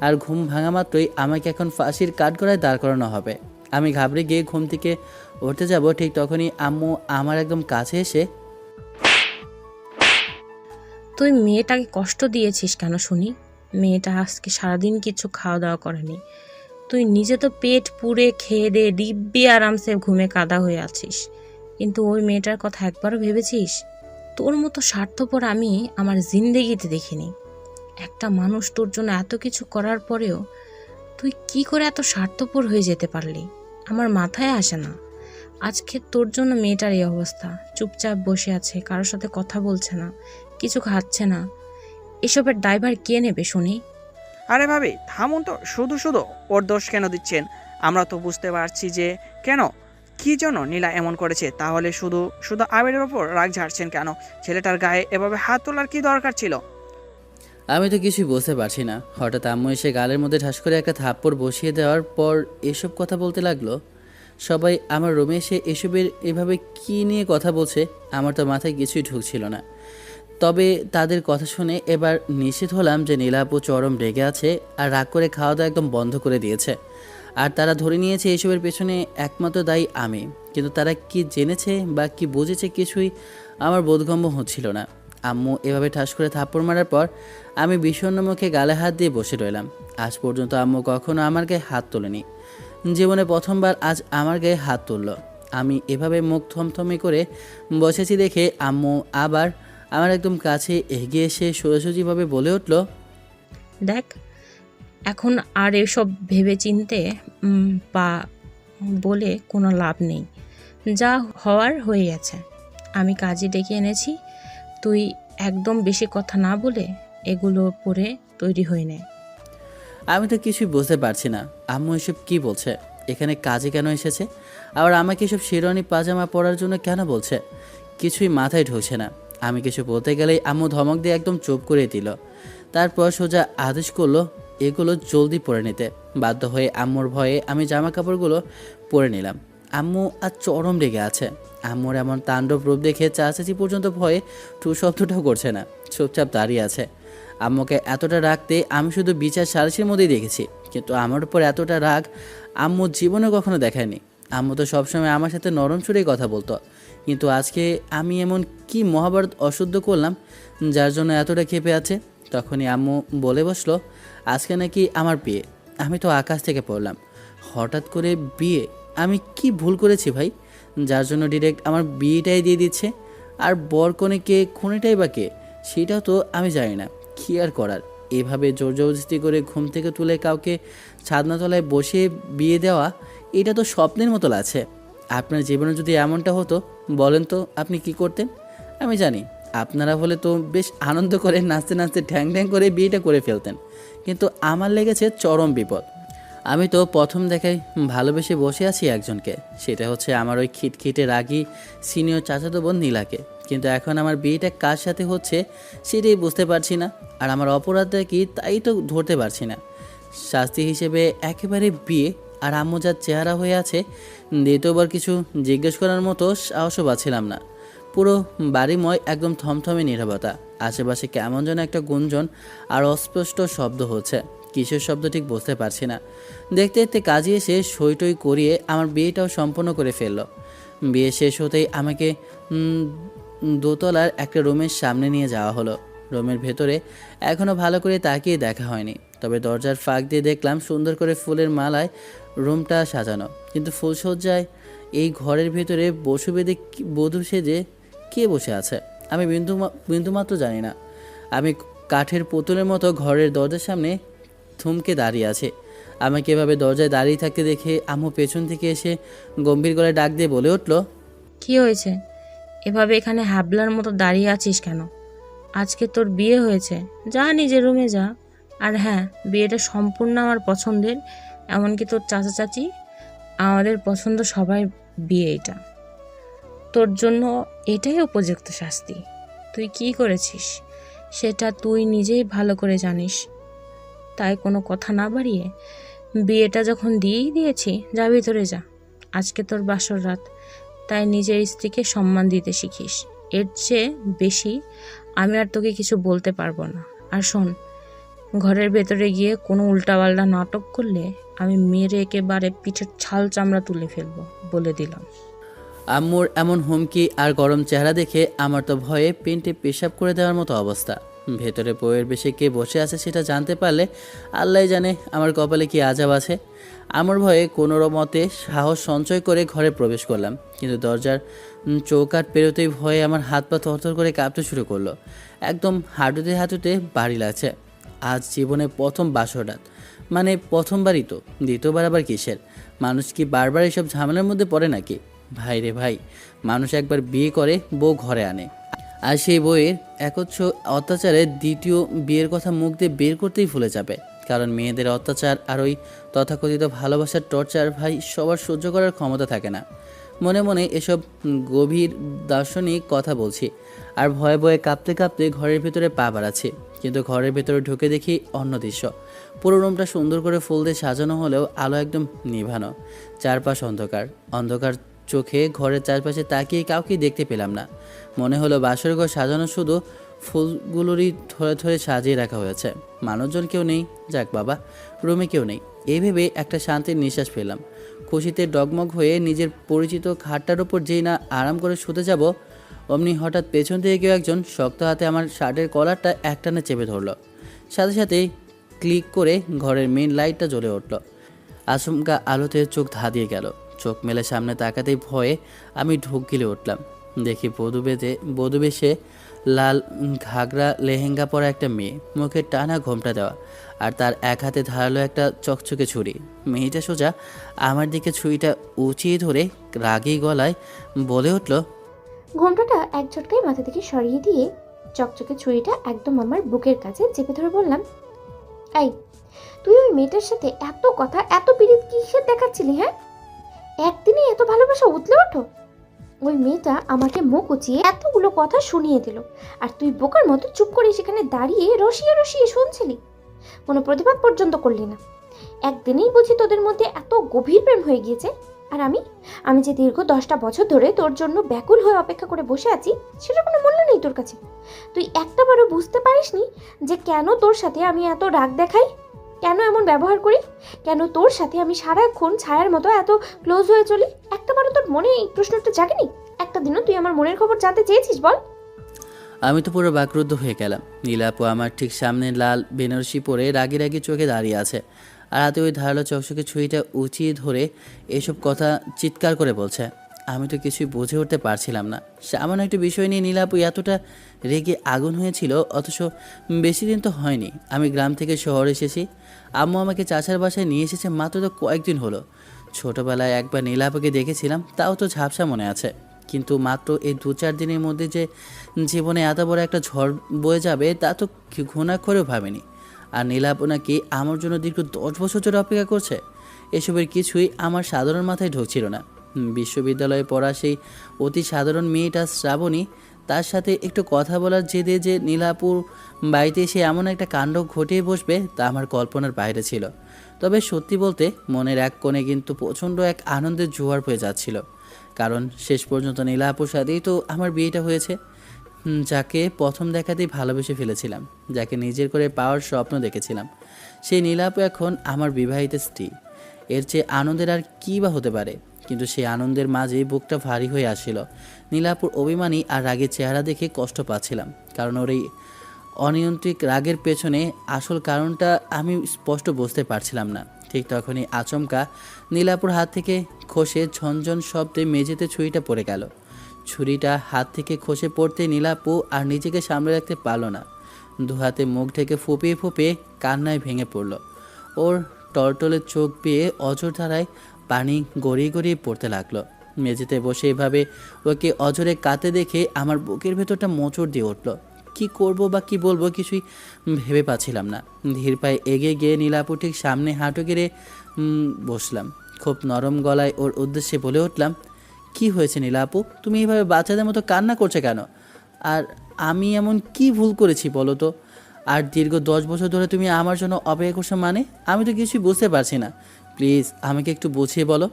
আর ঘুম ভাঙা মাত্রই আমাকে এখন ফাঁসির কাঠগড়ায় দাঁড় করানো হবে। আমি ঘাবড়ে গিয়ে ঘুম থেকে উঠতে যাব, ঠিক তখনই আম্মু আমার একদম কাছে এসে, তুই মেয়েটাকে কষ্ট দিয়েছিস কেন শুনি? মেয়েটা আজকে সারাদিন কিছু খাওয়া দাওয়া করেনি। তুই নিজে তো পেট পুড়ে খেয়ে দে দিব্যি আরামসে ঘুমে কাদা হয়ে আছিস, কিন্তু ওই মেয়েটার কথা একবারও ভেবেছিস? তোর মতো স্বার্থপর আমি আমার জিন্দেগিতে দেখিনি। একটা মানুষ তোর জন্য এত কিছু করার পরেও তুই কি করে এত স্বার্থপর হয়ে যেতে পারলি আমার মাথায় আসে না। আজকে তোর জন্য মেয়েটার এই অবস্থা, চুপচাপ বসে আছে, কারোর সাথে কথা বলছে না, কিছু খাচ্ছে না। এসবের দায়ভার কে নেবে শুনি? আরে ভাবি, থামুন তো। শুধু শুধু ওর দোষ কেন দিচ্ছেন? আমরা তো বুঝতে পারছি যে কেন, কি জন্য নীলা এমন করেছে। তাহলে শুধু শুধু আবিরের ওপর রাগ ঝাড়ছেন কেন? ছেলেটার গায়ে এভাবে হাত তোলার কি দরকার ছিল? আমি তো কিছুই বুঝতে পারছি না। হঠাৎ আম্মু এসে গালের মধ্যে ঠাস করে একটা থাপ্পড় বসিয়ে দেওয়ার পর এসব কথা বলতে লাগলো। সবাই আমার রুমে এসে এসবের এভাবে কী নিয়ে কথা বলছে আমার তো মাথায় কিছুই ঢুকছিল না। তবে তাদের কথা শুনে এবার নিশ্চিত হলাম যে নীলা আপু চরম রেগে আছে আর রাগ করে খাওয়া দাওয়া একদম বন্ধ করে দিয়েছে। আর তারা ধরে নিয়েছে এসবের পেছনে একমাত্র দায়ী আমি। কিন্তু তারা কি জেনেছে বা কি বুঝেছে কিছুই আমার বোধগম্য হচ্ছিল না। আম্মু এভাবে ঠাস করে থাপ্পড় মারার পর আমি বিষণ্ণ মুখে গালে হাত দিয়ে বসে রইলাম। আজ পর্যন্ত আম্মু কখনো আমার গায়ে হাত তোলেনি। জীবনে প্রথমবার আজ আমার গায়ে হাত তুলল। আমি এভাবে মুখ থমথমে করে বসেছি দেখে আম্মু আবার আমার একদম কাছে এগিয়ে এসে সোজাসুজিভাবে বলে উঠল, দেখ, এখন আর এসব ভেবে চিনতে বা বলে কোনো লাভ নেই। যা হওয়ার হয়ে গেছে। আমি কাজে ডেকে এনেছি, তুই একদম বেশি কথা না বলে এগুলো পরে তৈরি হয়ে নে। আমি তো কিছুই বুঝতে পারছি না আম্মু এসব কী বলছে। এখানে কাজে কেন এসেছে? আবার আমাকে এসব শেরওয়ানি পাজামা পরার জন্য কেন বলছে? কিছুই মাথায় ঢুকছে না। আমি কিছু বলতে গেলেই আম্মু ধমক দিয়ে একদম চুপ করে দিল। তারপর সোজা আদেশ করলো এগুলো জলদি পরে নিতে। বাধ্য হয়ে আম্মুর ভয়ে আমি জামা কাপড়গুলো পরে নিলাম। আম্মু আর চরম রেগে আছে। আম্মুর এমন তাণ্ডব রূপ দেখে চাচাচি পর্যন্ত ভয়ে টু শব্দটাও করছে না, চুপচাপ দাঁড়িয়ে আছে। আম্মুকে এতটা রাখতে আমি শুধু বিচার সালিসের মধ্যেই দেখেছি, কিন্তু আমার উপর এতটা রাগ আম্মু জীবনে কখনো দেখায়নি। আম্মু তো সবসময় আমার সাথে নরম সুরেই কথা বলতো, কিন্তু আজকে আমি এমন কি মহাভারত অশুদ্ধ করলাম যার জন্য এতটা ক্ষেপে আছে। তখনই আম্মু বলে বসলো আজকে নাকি আমার বিয়ে। আমি তো আকাশ থেকে পড়লাম, হঠাৎ করে বিয়ে? আমি কি ভুল করেছি ভাই, যার জন্য ডিরেক্ট আমার বিয়েটাই দিয়ে দিচ্ছে? আর বর কনেকে খুনিটাই বা কে সেটাও তো আমি জানি না। কী আর করার, এভাবে জোর জবরদস্তি করে ঘুম থেকে তুলে কাউকে ছাদনাতলায় বসিয়ে বিয়ে দেওয়া, এটা তো স্বপ্নের মতো লাগছে। আপনার জীবনে যদি এমনটা হতো বলেন তো আপনি কি করতেন? আমি জানি আপনারা হলে তো বেশ আনন্দ করে নাচতে নাচতে ঠ্যাং ঠ্যাং করে বিয়েটা করে ফেলতেন, কিন্তু আমার লেগেছে চরম বিপদ। আমি তো প্রথম দেখাই ভালোবেসে বসে আছি একজনকে, সেটা হচ্ছে আমার ওই খিটখিটে রাগী সিনিয়র চাচাতো বোন নীলাকে। কিন্তু এখন আমার বিয়েটা কার সাথে হচ্ছে সেটাই বুঝতে পারছি না। আর আমার অপরাধটা কি তাই তো ধরতে পারছি না। শাস্তি হিসেবে একেবারে বিয়ে, আর আম্মু যার চেহারা হয়ে আছে দ্বিতীয়বার কিছু জিজ্ঞেস করার মতো সাহসও পাচ্ছিলাম না। পুরো বাড়িময় একদম থমথমে নীরবতা। আশেপাশে কেমন যেন একটা গুঞ্জন আর অস্পষ্ট শব্দ হচ্ছে। কিসের শব্দ ঠিক বুঝতে পারছি না। দেখতে দেখতে কাজে এসে সইটই করিয়ে আমার বিয়েটাও সম্পন্ন করে ফেললো। বিয়ে শেষ হতেই আমাকে দোতলার একটা রুমের সামনে নিয়ে যাওয়া হলো। রুমের ভেতরে এখনও ভালো করে তাকিয়ে দেখা হয়নি, তবে দরজার ফাঁক দিয়ে দেখলাম সুন্দর করে ফুলের মালায় রুমটা সাজানো। কিন্তু ফুলসজ্জায় এই ঘরের ভেতরে বসু বেঁধে বধূ সেজে কে বসে আছে আমি বিন্দুমাত্র জানি না। আমি কাঠের পুতুলের মতো ঘরের দরজার সামনে থমকে দাঁড়িয়ে আছে। আমাকে এভাবে দরজায় দাঁড়িয়ে থাকতে দেখে আম্মু পেছন থেকে এসে গম্ভীর গলায় ডাক দিয়ে বলে উঠল, কি হয়েছে? এভাবে এখানে হাবলার মতো দাঁড়িয়ে আছিস কেন? আজকে তোর বিয়ে হয়েছে, যা নিজের রুমে যা। আর হ্যাঁ, বিয়েটা সম্পূর্ণ আমার পছন্দের, এমনকি তোর চাচা চাচি আমাদের পছন্দ সবাই বিয়ে। এটা তোর জন্য এটাই উপযুক্ত শাস্তি। তুই কি করেছিস সেটা তুই নিজেই ভালো করে জানিস। তাই কোনো কথা না বাড়িয়ে বিয়েটা যখন দিয়েই দিয়েছি, যা ভিতরে যা। আজকে তোর বাসর রাত, তাই নিজের স্ত্রীকে সম্মান দিতে শিখিস। এর চেয়ে বেশি আমি আর তোকে কিছু বলতে পারবো না। আর শোন, ঘরের ভেতরে গিয়ে কোনো উল্টাপাল্টা নাটক করলে আমি মেরে একেবারে পিঠের ছাল চামড়া তুলে ফেলবো, বলে দিলাম। আম্মুর এমন হুমকি আর গরম চেহারা দেখে আমার তো ভয়ে পেন্টে পেশাব করে দেওয়ার মতো অবস্থা। ভেতরে বউয়ের বেশে কে বসে আছে সেটা জানতে পারলে আল্লাহ জানে আমার কপালে কি আজাব আছে। আমার ভয়ে কোনো মতে সাহস সঞ্চয় করে ঘরে প্রবেশ করলাম, কিন্তু দরজার চৌকাঠ পেরোতেই ভয়ে আমার হাত পা থরথর করে কাঁপতে শুরু করলো। একদম হাঁটুতে হাঁটুতে বাড়ি লাগছে। আজ জীবনে প্রথম বাসর রাত, মানে প্রথমবারই তো, দ্বিতীয়বার আবার কিসের? মানুষ কি বারবার এসব ঝামেলার মধ্যে পড়ে নাকি? ভাই রে ভাই, মানুষ একবার বিয়ে করে বউ ঘরে আনে, আর সেই বইয়ের একচ্ছ অত্যাচারে দ্বিতীয় বিয়ের কথা মুখ দিয়ে বের করতেই ভুলে যাবে। কারণ মেয়েদের অত্যাচার আর ওই তথাকথিত ভালোবাসার টর্চার ভাই সবার সহ্য করার ক্ষমতা থাকে না। মনে মনে এসব গভীর দার্শনিক কথা বলছি আর ভয়ে ভয়ে কাঁপতে কাঁপতে ঘরের ভিতরে পা বাড়াচ্ছি। কিন্তু ঘরের ভেতরে ঢুকে দেখি অন্য দৃশ্য। পুরো রুমটা সুন্দর করে ফুল দিয়ে সাজানো হলেও আলো একদম নিভানো, চারপাশ অন্ধকার। অন্ধকার চোখে ঘরের চারপাশে তাকিয়ে কাউকে দেখতে পেলাম না। মনে হলো বাসর ঘর সাজানো শুধু ফুলগুলোরই ধরে ধরে সাজিয়ে রাখা হয়েছে, মানুষজন কেউ নেই। যাক বাবা, রুমে কেউ নেই, এই ভেবে একটা শান্তির নিঃশ্বাস পেলাম। খুশিতে ডগমগ হয়ে নিজের পরিচিত খাটটার ওপর যেই না আরাম করে শুতে যাব, অমনি হঠাৎ পেছন থেকে কেউ একজন শক্ত হাতে আমার শার্টের কলারটা একটানে চেপে ধরলো। সাথে সাথেই ক্লিক করে ঘরের মেন লাইটটা জ্বলে উঠল। আচমকা আলোতে চোখ ধাঁধিয়ে গেল। চোখ মেলে সামনে তাকাতেই ভয়ে আমি ঢোক গিলে উঠলাম। দেখি বধূবেশে লাল ঘাগরা লেহেঙ্গা পরা একটা মেয়ে, মুখে টানা ঘোমটা দেওয়া, আর তার এক হাতে ধারালো একটা চকচকে ছুরি। মেয়েটা সোজা আমার দিকে ছুরিটা উঁচিয়ে ধরে রাগী গলায় বলে উঠল, ঘোমটাটা এক ঝটকায় মাথা থেকে সরিয়ে দিয়ে চকচকে ছুরিটা একদম আমার বুকের কাছে চেপে ধরে বললাম, এই তুই ওই মেয়েটার সাথে এত কথা এত পীড়িত কিসের দেখাচ্ছিলি? হ্যাঁ, একদিনে এত ভালোবাসা উতলে ওঠো? ওই মেয়েটা আমাকে মুখ উঁচিয়ে এতগুলো কথা শুনিয়ে দিল, আর তুই বোকার মতো চুপ করে সেখানে দাঁড়িয়ে রসিয়ে রসিয়ে শুনছিলি, কোনো প্রতিবাদ পর্যন্ত করলি না। একদিনেই বুঝি তোদের মধ্যে এত গভীর প্রেম হয়ে গিয়েছে? আর আমি যে দীর্ঘ 10টা বছর ধরে তোর জন্য ব্যাকুল হয়ে অপেক্ষা করে বসে আছি, সেটার কোনো মূল্য নেই তোর কাছে। তুই একটাবারও বুঝতে পারিসনি যে কেন তোর সাথে আমি এত রাগ দেখাই, কেন এমন ব্যবহার করি, কেন তোর সাথে আমি সারাক্ষণ ছায়ার মতো এত ক্লোজ হয়ে চলি? একটাবারও তোর মনে এই প্রশ্নটা জাগেনি? একটা দিনও তুই আমার মনের খবর জানতে চেয়েছিস বল? আমি তো পুরো বাকরুদ্ধ হয়ে গেলাম। নীলাপু আমার ঠিক সামনে লাল বেনারসি পরে রাগি রাগি চোখে দাঁড়িয়ে আছে, আর হাতে ওই ধারালো চকচকে ছুরিটা উঁচিয়ে ধরে এসব কথা চিৎকার করে বলছে। আমি তো কিছুই বুঝে উঠতে পারছিলাম না। সামান্য একটা বিষয় নিয়ে নীলাপু এতটা রেগে আগুন হয়েছিল, অথচ বেশি দিন তো হয়নি আমি গ্রাম থেকে শহরে এসেছি। আম্মু আমাকে চাচার বাসায় নিয়ে এসেছে মাত্র তো কয়েকদিন হলো। ছোটোবেলায় একবার নীলাপুকে দেখেছিলাম, তাও তো ঝাপসা মনে আছে। কিন্তু মাত্র এই 2-4 দিনের মধ্যে যে জীবনে এত বড় একটা ঝড় বয়ে যাবে তা তো ঘুণা করেও ভাবিনি। আর নীলাপু নাকি আমার জন্য দীর্ঘ 10 বছর ধরে অপেক্ষা করছে, এসবের কিছুই আমার সাধারণ মাথায় ঢুকছিল না। বিশ্ববিদ্যালয়ে পড়া সেই অতি সাধারণ মেয়েটা শ্রাবণী, তার সাথে একটু কথা বলার জেদে যে নীলাপুর বাড়িতে এসে এমন একটা কাণ্ড ঘটিয়ে বসবে তা আমার কল্পনার বাইরে ছিল। তবে সত্যি বলতে মনের এক কোণে কিন্তু প্রচণ্ড এক আনন্দের জোয়ার হয়ে যাচ্ছিল, কারণ শেষ পর্যন্ত নীলাপুর সাথেই তো আমার বিয়েটা হয়েছে। যাকে প্রথম দেখাতেই ভালোবেসে ফেলেছিলাম, যাকে নিজের করে পাওয়ার স্বপ্ন দেখেছিলাম, সেই নীলাপু এখন আমার বিবাহিত স্ত্রী। এর চেয়ে আনন্দের আর কী বা হতে পারে? কিন্তু সেই আনন্দের মাঝেই বুকটা ভারী হয়ে আসছিল। নীলাপুর অভিমানী আর রাগের চেহারা দেখে কষ্ট পাচ্ছিলাম, কারণ ওর এই অনিয়ন্ত্রিত রাগের পেছনে আসল কারণটা আমি স্পষ্ট বুঝতে পারছিলাম না। ঠিক তখনই আচমকা নীলাপুর হাত থেকে খসে ঝনঝন শব্দে মেঝেতে ছুরিটা পড়ে গেল। ছুরিটা হাত থেকে খসে পড়তে নীলাপু আর নিজেকে সামলে রাখতে পারল না। দুহাতে মুখ ঢেকে ফুপিয়ে ফুপিয়ে কান্নায় ভেঙে পড়ল। ওর টলটলে চোখ বেয়ে অঝোর ধারায় পানি গড়িয়ে গড়িয়ে পড়তে লাগলো। মেঝেতে বসে এভাবে ওকে অঝরে কাঁদতে দেখে আমার বুকের ভেতরটা মোচড় দিয়ে উঠল। কি করব বা কি বলবো কিছুই ভেবে পাচ্ছিলাম না। ধীর পায়ে এগিয়ে গিয়ে নীলাপু ঠিক সামনে হাঁটু গেড়ে বসলাম। খুব নরম গলায় ওর উদ্দেশ্যে বলে উঠলাম, কি হয়েছে নীলাপু, তুমি এইভাবে বাচ্চাদের মতো কান্না করছে কেন? আর আমি এমন কি ভুল করেছি বলো তো? আর দীর্ঘ 10 বছর ধরে তুমি আমার জন্য অপেক্ষা করছো মানে? আমি তো কিছুই বুঝতে পারছি না, প্লিজ আমাকে একটু বুঝিয়ে বলো।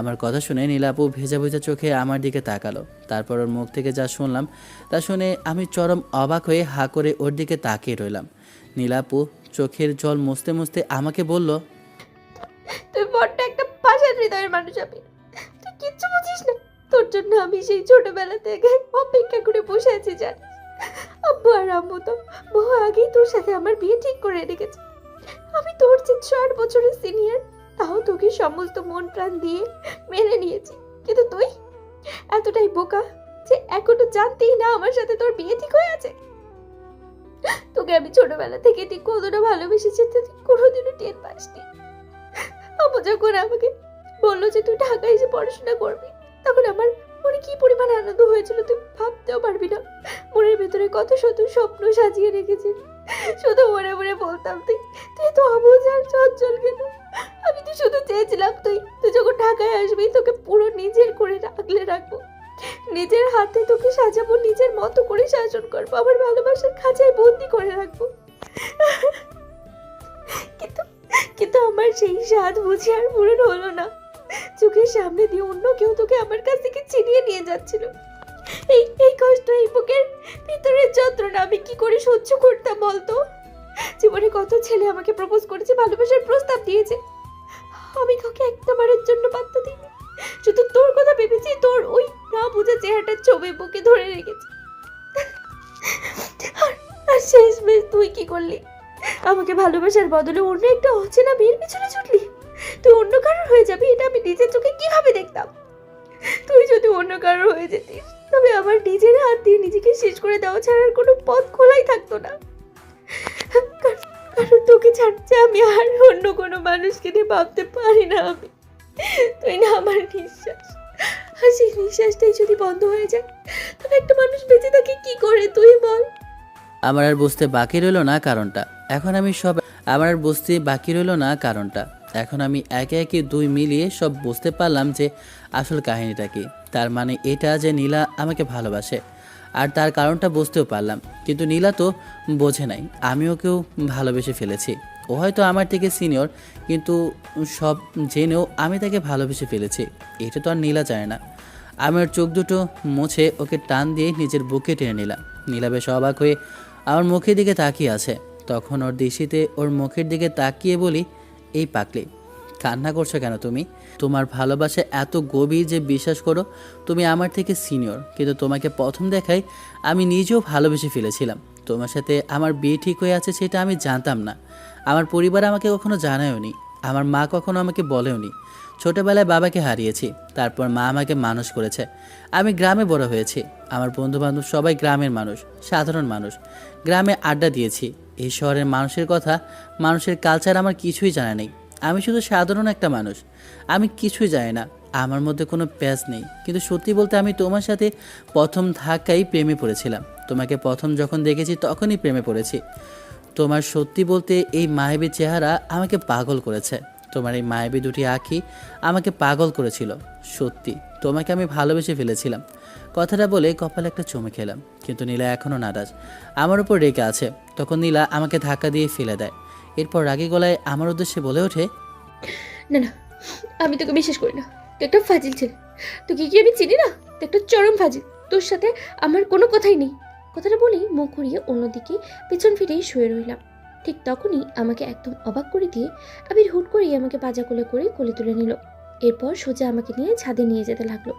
আমার কথা শুনে নীলাপু ভেজা ভেজা চোখে আমার দিকে তাকালো। তারপর ওর মুখ থেকে যা শুনলাম তা শুনে আমি চরম অবাক হয়ে হা করে ওর দিকে তাকিয়ে রইলাম। নীলাপু চোখের জল মুছতে মুছতে আমাকে বলল, তুই বড্ড একটা পাষাণ হৃদয়ের মানুষ। আমি তুই কিচ্ছু বুঝিস না। তোর জন্য আমি সেই ছোটবেলা থেকে অপেক্ষা করে বসে আছি জানিস। আব্বু আর আম্মু তো বহু আগেই তোর সাথে আমার বিয়ে ঠিক করে রেখেছে। আমি তোর যে 4 বছরের সিনিয়র, তাও তোকে সমস্ত মন প্রাণ দিয়ে মেনে নিয়েছি। কিন্তু তুই এতটাই বোকা যে এখনো জানতেই না আমার সাথে তোর বিয়ে ঠিক হয়ে আছে। তোকে আমি ছোটবেলা থেকে ঠিক কতটা ভালোবেসেছি তুই কোনোদিনও টের পাসনি। আম্মু যখন আমাকে বললো যে তুই ঢাকায় এসে পড়াশোনা করবি, তখন আমার মনে কি পরিমাণ আনন্দ হয়েছিল তুই ভাবতেও পারবি না। মনের ভেতরে কত শত স্বপ্ন সাজিয়ে রেখেছি, শুধু মনে মনে বলতাম তুই তো অবুঝ আর চঞ্চল কেন। আমি তো শুধু চেয়েছিলাম তুই যখন ঢাকায় আসবি তোকে পুরো নিজের করে আগলে রাখবো, নিজের হাতে তোকে সাজাবো, নিজের মতো করে শাসন করবো, আমার ভালোবাসার খাঁচায় বন্দি করে রাখবো। কিন্তু কিন্তু আমার সেই স্বাদ বুঝে আর পূরণ হলো না। চোখের সামনে দিয়ে অন্য কেউ তোকে আমার কাছ থেকে ছিনিয়ে নিয়ে যাচ্ছিল। এই এই কষ্ট, এই বুকের ভিতরের যন্ত্রণা আমি কি করে সহ্য করতাম বলতো? জীবনে কত ছেলে আমাকে প্রপোজ করেছে, ভালোবাসার প্রস্তাব দিয়েছে, আমি কাউকে একটাবারের জন্য পাত্তা দিইনি। শুধু তোর কথা ভেবেছি, তোর ওই না বোঝা চেহারাটার ছবি বুকে ধরে রেখেছি। আর শেষমেশ তুই কি করলি? আমাকে ভালোবাসার বদলে অন্য একটা অচেনা মেয়ের পিছনে ছুটলি। তুই অন্য কারোর হয়ে যাবি এটা আমি নিজের চোখে কিভাবে দেখতাম? তুই যদি অন্য কারোর হয়ে যেতিস তবে আমার নিজের হাত দিয়ে নিজেকে শেষ করে দেওয়া ছাড়া আর কোনো পথ খোলাই থাকতো না। কারণ তোকে ছাড়ছে আমি আর অন্য কোনো মানুষকে নিয়ে ভাবতে পারি না। আমি তুই না আমার নিঃশ্বাস, আর সেই নিঃশ্বাসটাই যদি বন্ধ হয়ে যায় তবে একটা মানুষ বেঁচে থাকে কি করে তুই বল? আমার আর বুঝতে বাকি রইল না কারণটা। এখন আমি একে একে দুই মিলিয়ে সব বুঝতে পারলাম যে আসল কাহিনীটা কি। তার মানে এটা যে নীলা আমাকে ভালোবাসে, আর তার কারণটা বুঝতেও পারলাম। কিন্তু নীলা তো বোঝে নাই আমি ওকেও ভালোবেসে ফেলেছি। ও হয়তো আমার থেকে সিনিয়র, কিন্তু সব জেনেও আমি তাকে ভালোবেসে ফেলেছি, এটা তো আর নীলা চায় না। আমি ওর চোখ দুটো মুছে ওকে টান দিয়ে নিজের বুকে টেনে নিলাম। নীলা বেশ অবাক হয়ে আমার মুখের দিকে তাকিয়ে আছে। তখন ওর দৃষ্টিতে ওর মুখের দিকে তাকিয়ে বলি, এই পাকলি, কান্না করছো কেন তুমি? তোমার ভালোবাসা এত গভীর যে বিশ্বাস করো তুমি আমার থেকে সিনিয়র, কিন্তু তোমাকে প্রথম দেখায় আমি নিজেও ভালোবেসে ফেলেছিলাম। তোমার সাথে আমার বিয়ে ঠিক হয়ে আছে সেটা আমি জানতাম না। আমার পরিবার আমাকে কখনো জানায়ওনি, আমার মা কখনো আমাকে বলেওনি। ছোটোবেলায় বাবাকে হারিয়েছি, তারপর মা আমাকে মানুষ করেছে। আমি গ্রামে বড় হয়েছি, আমার বন্ধুবান্ধব সবাই গ্রামের মানুষ, সাধারণ মানুষ। গ্রামে আড্ডা দিয়েছি। এই শহরের মানুষের কথা, মানুষের কালচার আমার কিছুই জানা নেই। আমি শুধু সাধারণ একটা মানুষ, আমি কিছুই জানি না, আমার মধ্যে কোনো প্যাচ নেই। কিন্তু সত্যি বলতে আমি তোমার সাথে প্রথম ধাক্কায় প্রেমে পড়েছিলাম। তোমাকে প্রথম যখন দেখেছি তখনই প্রেমে পড়েছি। তোমার সত্যি বলতে এই মায়াবী চেহারা আমাকে পাগল করেছে। তোমার এই মায়াবী দুটি আঁখি আমাকে পাগল করেছিল। সত্যি তোমাকে আমি ভালোবেসে ফেলেছিলাম। কথাটা বলে কপালে একটা চুমু খেলাম। কিন্তু নীলা এখনও নারাজ, আমার উপর রেগে আছে। তখন নীলা আমাকে ধাক্কা দিয়ে ফেলে দেয়। এরপর রাগী গলায় আমার উদ্দেশ্যে বলে ওঠে, না না, আমি তোকে বিশ্বাস করি না, তুই একটা ফাজিল ছেলে। তোকে কি আমি চিনি না? তুই একটা চরম ফাজিল, তোর সাথে আমার কোনো কথাই নেই। কথাটা বলেই মুখ ঘুরিয়ে অন্যদিকে পেছন ফিরেই শুয়ে রইলাম। ঠিক তখনই আমাকে একদম অবাক করে দিয়ে আবির হুট করেই আমাকে পাজা কোলে করে কোলে তুলে নিল। এরপর সোজা আমাকে নিয়ে ছাদে নিয়ে যেতে লাগলো।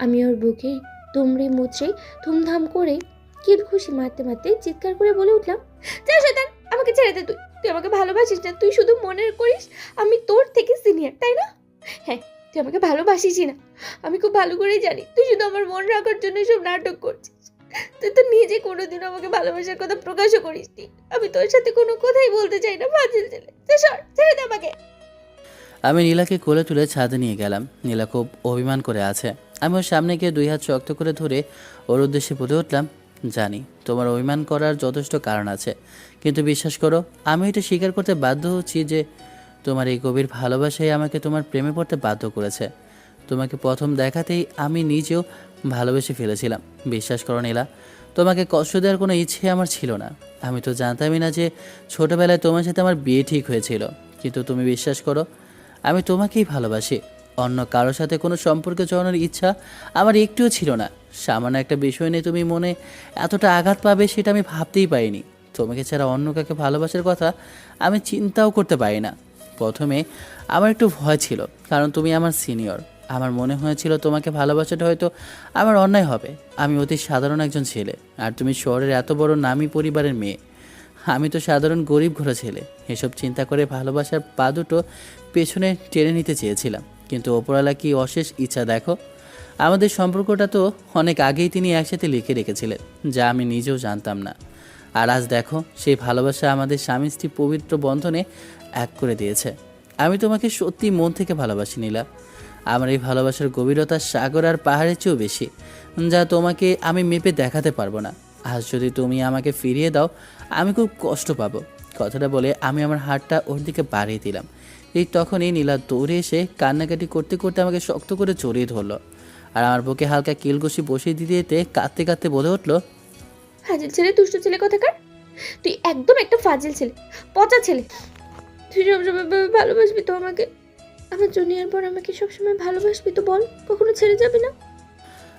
আমি ওর বুকে দুমড়ে মুচড়ে ধুমধাম করে কিল খুশি মারতে মারতে চিৎকার করে বলে উঠলাম, যা শয়তান, আমাকে ছেড়ে দে। তুই তুই আমাকে ভালোবাসিস না, তুই শুধু মনে করিস আমি তোর থেকে সিনিয়র, তাই না? হ্যাঁ, তুই আমাকে ভালোবাসিসই না, আমি খুব ভালো করেই জানি। তুই শুধু আমার মন রাখার জন্য সব নাটক করছিস। তুই তো নিজে কোনোদিনও আমাকে ভালোবাসার কথা প্রকাশও করিসনি। আমি তোর সাথে কোনো কথাই বলতে চাই না, ফাজিল ছেলে। সর, ছেড়ে দে আমাকে। আমি নীলাকে কোলে তুলে ছাদে নিয়ে গেলাম। নীলা খুব অভিমান করে আছে। আমি ওর সামনে গিয়ে দুই হাত শক্ত করে ধরে ওর উদ্দেশ্যে বলে উঠলাম, জানি তোমার অভিমান করার যথেষ্ট কারণ আছে, কিন্তু বিশ্বাস করো আমি এটা স্বীকার করতে বাধ্য হচ্ছি যে তোমার এই গভীর ভালোবাসাই আমাকে তোমার প্রেমে পড়তে বাধ্য করেছে। তোমাকে প্রথম দেখাতেই আমি নিজেও ভালোবেসে ফেলেছিলাম। বিশ্বাস করো নীলা, তোমাকে কষ্ট দেওয়ার কোনো ইচ্ছে আমার ছিল না। আমি তো জানতামই না যে ছোটোবেলায় তোমার সাথে আমার বিয়ে ঠিক হয়েছিল। কিন্তু তুমি বিশ্বাস করো, আমি তোমাকেই ভালোবাসি। অন্য কারোর সাথে কোনো সম্পর্কে জড়ানোর ইচ্ছা আমার একটুও ছিল না। সামান্য একটা বিষয় নিয়ে তুমি মনে এতটা আঘাত পাবে সেটা আমি ভাবতেই পারিনি। তোমাকে ছাড়া অন্য কাউকে ভালোবাসার কথা আমি চিন্তাও করতে পারি না। প্রথমে আমার একটু ভয় ছিল, কারণ তুমি আমার সিনিয়র। আমার মনে হয়েছিল তোমাকে ভালোবাসাটা হয়তো আমার অন্যায় হবে। আমি অতি সাধারণ একজন ছেলে, আর তুমি শহরের এত বড় নামী পরিবারের মেয়ে। আমি তো সাধারণ গরিব ঘোড়া ছেলে। এসব চিন্তা করে ভালোবাসার পা দুটো পেছনে টেনে নিতে চেয়েছিলাম, কিন্তু ওপরওয়ালা কি অশেষ ইচ্ছা দেখো, আমাদের সম্পর্কটা তো অনেক আগেই তিনি একসাথে লিখে রেখেছিলেন, যা আমি নিজেও জানতাম না। আর আজ দেখো সেই ভালোবাসা আমাদের স্বামী স্ত্রী পবিত্র বন্ধনে এক করে দিয়েছে। আমি তোমাকে সত্যি মন থেকে ভালোবাসি নীলা। আমার এই ভালোবাসার গভীরতা সাগর আর পাহাড়ের চেয়েও বেশি, যা তোমাকে আমি মেপে দেখাতে পারবো না। আজ যদি তুমি আমাকে ফিরিয়ে দাও আমি খুব কষ্ট পাবো। কথাটা বলে আমি আমার হাতটা ওর দিকে বাড়িয়ে দিলাম। ঠিক তখনই নীলা দৌড়ে এসে কান্নাকাটি করতে করতে আমাকে শক্ত করে জড়িয়ে ধরলো। আর আমার বুকে হালকা কিলঘুষি বসিয়ে দিতে দিতে কাঁদতে কাঁদতে বলে উঠলো, ফাজিল ছেলে, দুষ্ট ছেলে কোথাকার। তুই একদম একটা ফাজিল ছেলে, পচা ছেলে। তুই সবসময় ভালোবাসবি তো আমাকে? আমার জুনিয়র পর আমাকে সবসময় ভালোবাসবি তো? বল, কখনো ছেড়ে যাবি না?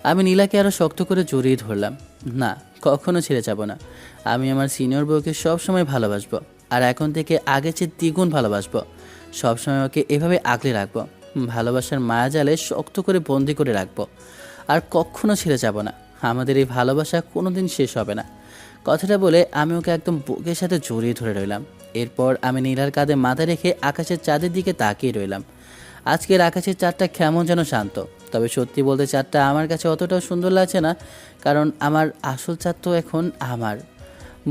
আমি নীলাকে আরও শক্ত করে জড়িয়ে ধরলাম। না, কখনো ছেড়ে যাব না। আমি আমার সিনিয়র বউকে সবসময় ভালোবাসবো, আর এখন থেকে আগের চেয়ে দ্বিগুণ ভালোবাসবো। সবসময় ওকে এভাবে আগলে রাখবো, ভালোবাসার মায়া জালে শক্ত করে বন্দি করে রাখবো, আর কখনো ছেড়ে যাব না। আমাদের এই ভালোবাসা কোনো দিন শেষ হবে না। কথাটা বলে আমি ওকে একদম বুকের সাথে জড়িয়ে ধরে রইলাম। এরপর আমি নীলার কাঁধে মাথা রেখে আকাশের চাঁদের দিকে তাকিয়ে রইলাম। আজকের আকাশের চাঁদটা কেমন যেন শান্ত, তবে সত্যি বলতে চাঁদটা আমার কাছে অতটাও সুন্দর লাগছে না, কারণ আমার আসল চাঁদ তো এখন আমার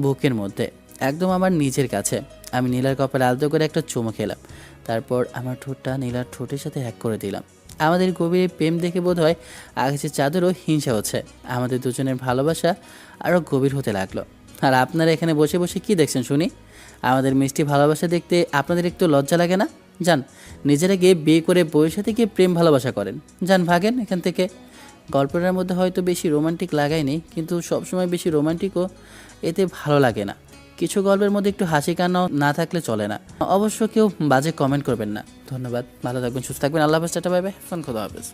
বুকের মধ্যে, একদম আমার নিজের কাছে। আমি নীলার কপালে আলতো করে একটা চুমু খেলাম, তারপর আমার ঠোঁটটা নীলার ঠোঁটের সাথে এক করে দিলাম। আমাদের গভীর প্রেম দেখে বোধ হয় আকাশের চাঁদেরও হিংসা হচ্ছে। আমাদের দুজনের ভালোবাসা আরও গভীর হতে লাগলো। আর আপনারা এখানে বসে বসে কি দেখছেন শুনি? আমাদের মিষ্টি ভালোবাসা দেখতে আপনাদের একটু লজ্জা লাগে না? যান, নিজেরা গিয়ে বিয়ে করে বউয়ের সাথে গিয়ে প্রেম ভালোবাসা করেন। যান, ভাগেন এখান থেকে। গল্পটার মধ্যে হয়তো বেশি রোমান্টিক লাগায়নি, কিন্তু সবসময় বেশি রোমান্টিকও এতে ভালো লাগে না। কিছু গল্পের মধ্যে একটু হাসি কান্নাও না থাকলে চলে না। অবশ্য কেউ বাজে কমেন্ট করবেন না। ধন্যবাদ, ভালো থাকবেন, সুস্থ থাকবেন, আল্লাহ হাফেজ, টাটা, বাই বাই, ফোন খোদা হাফেজ।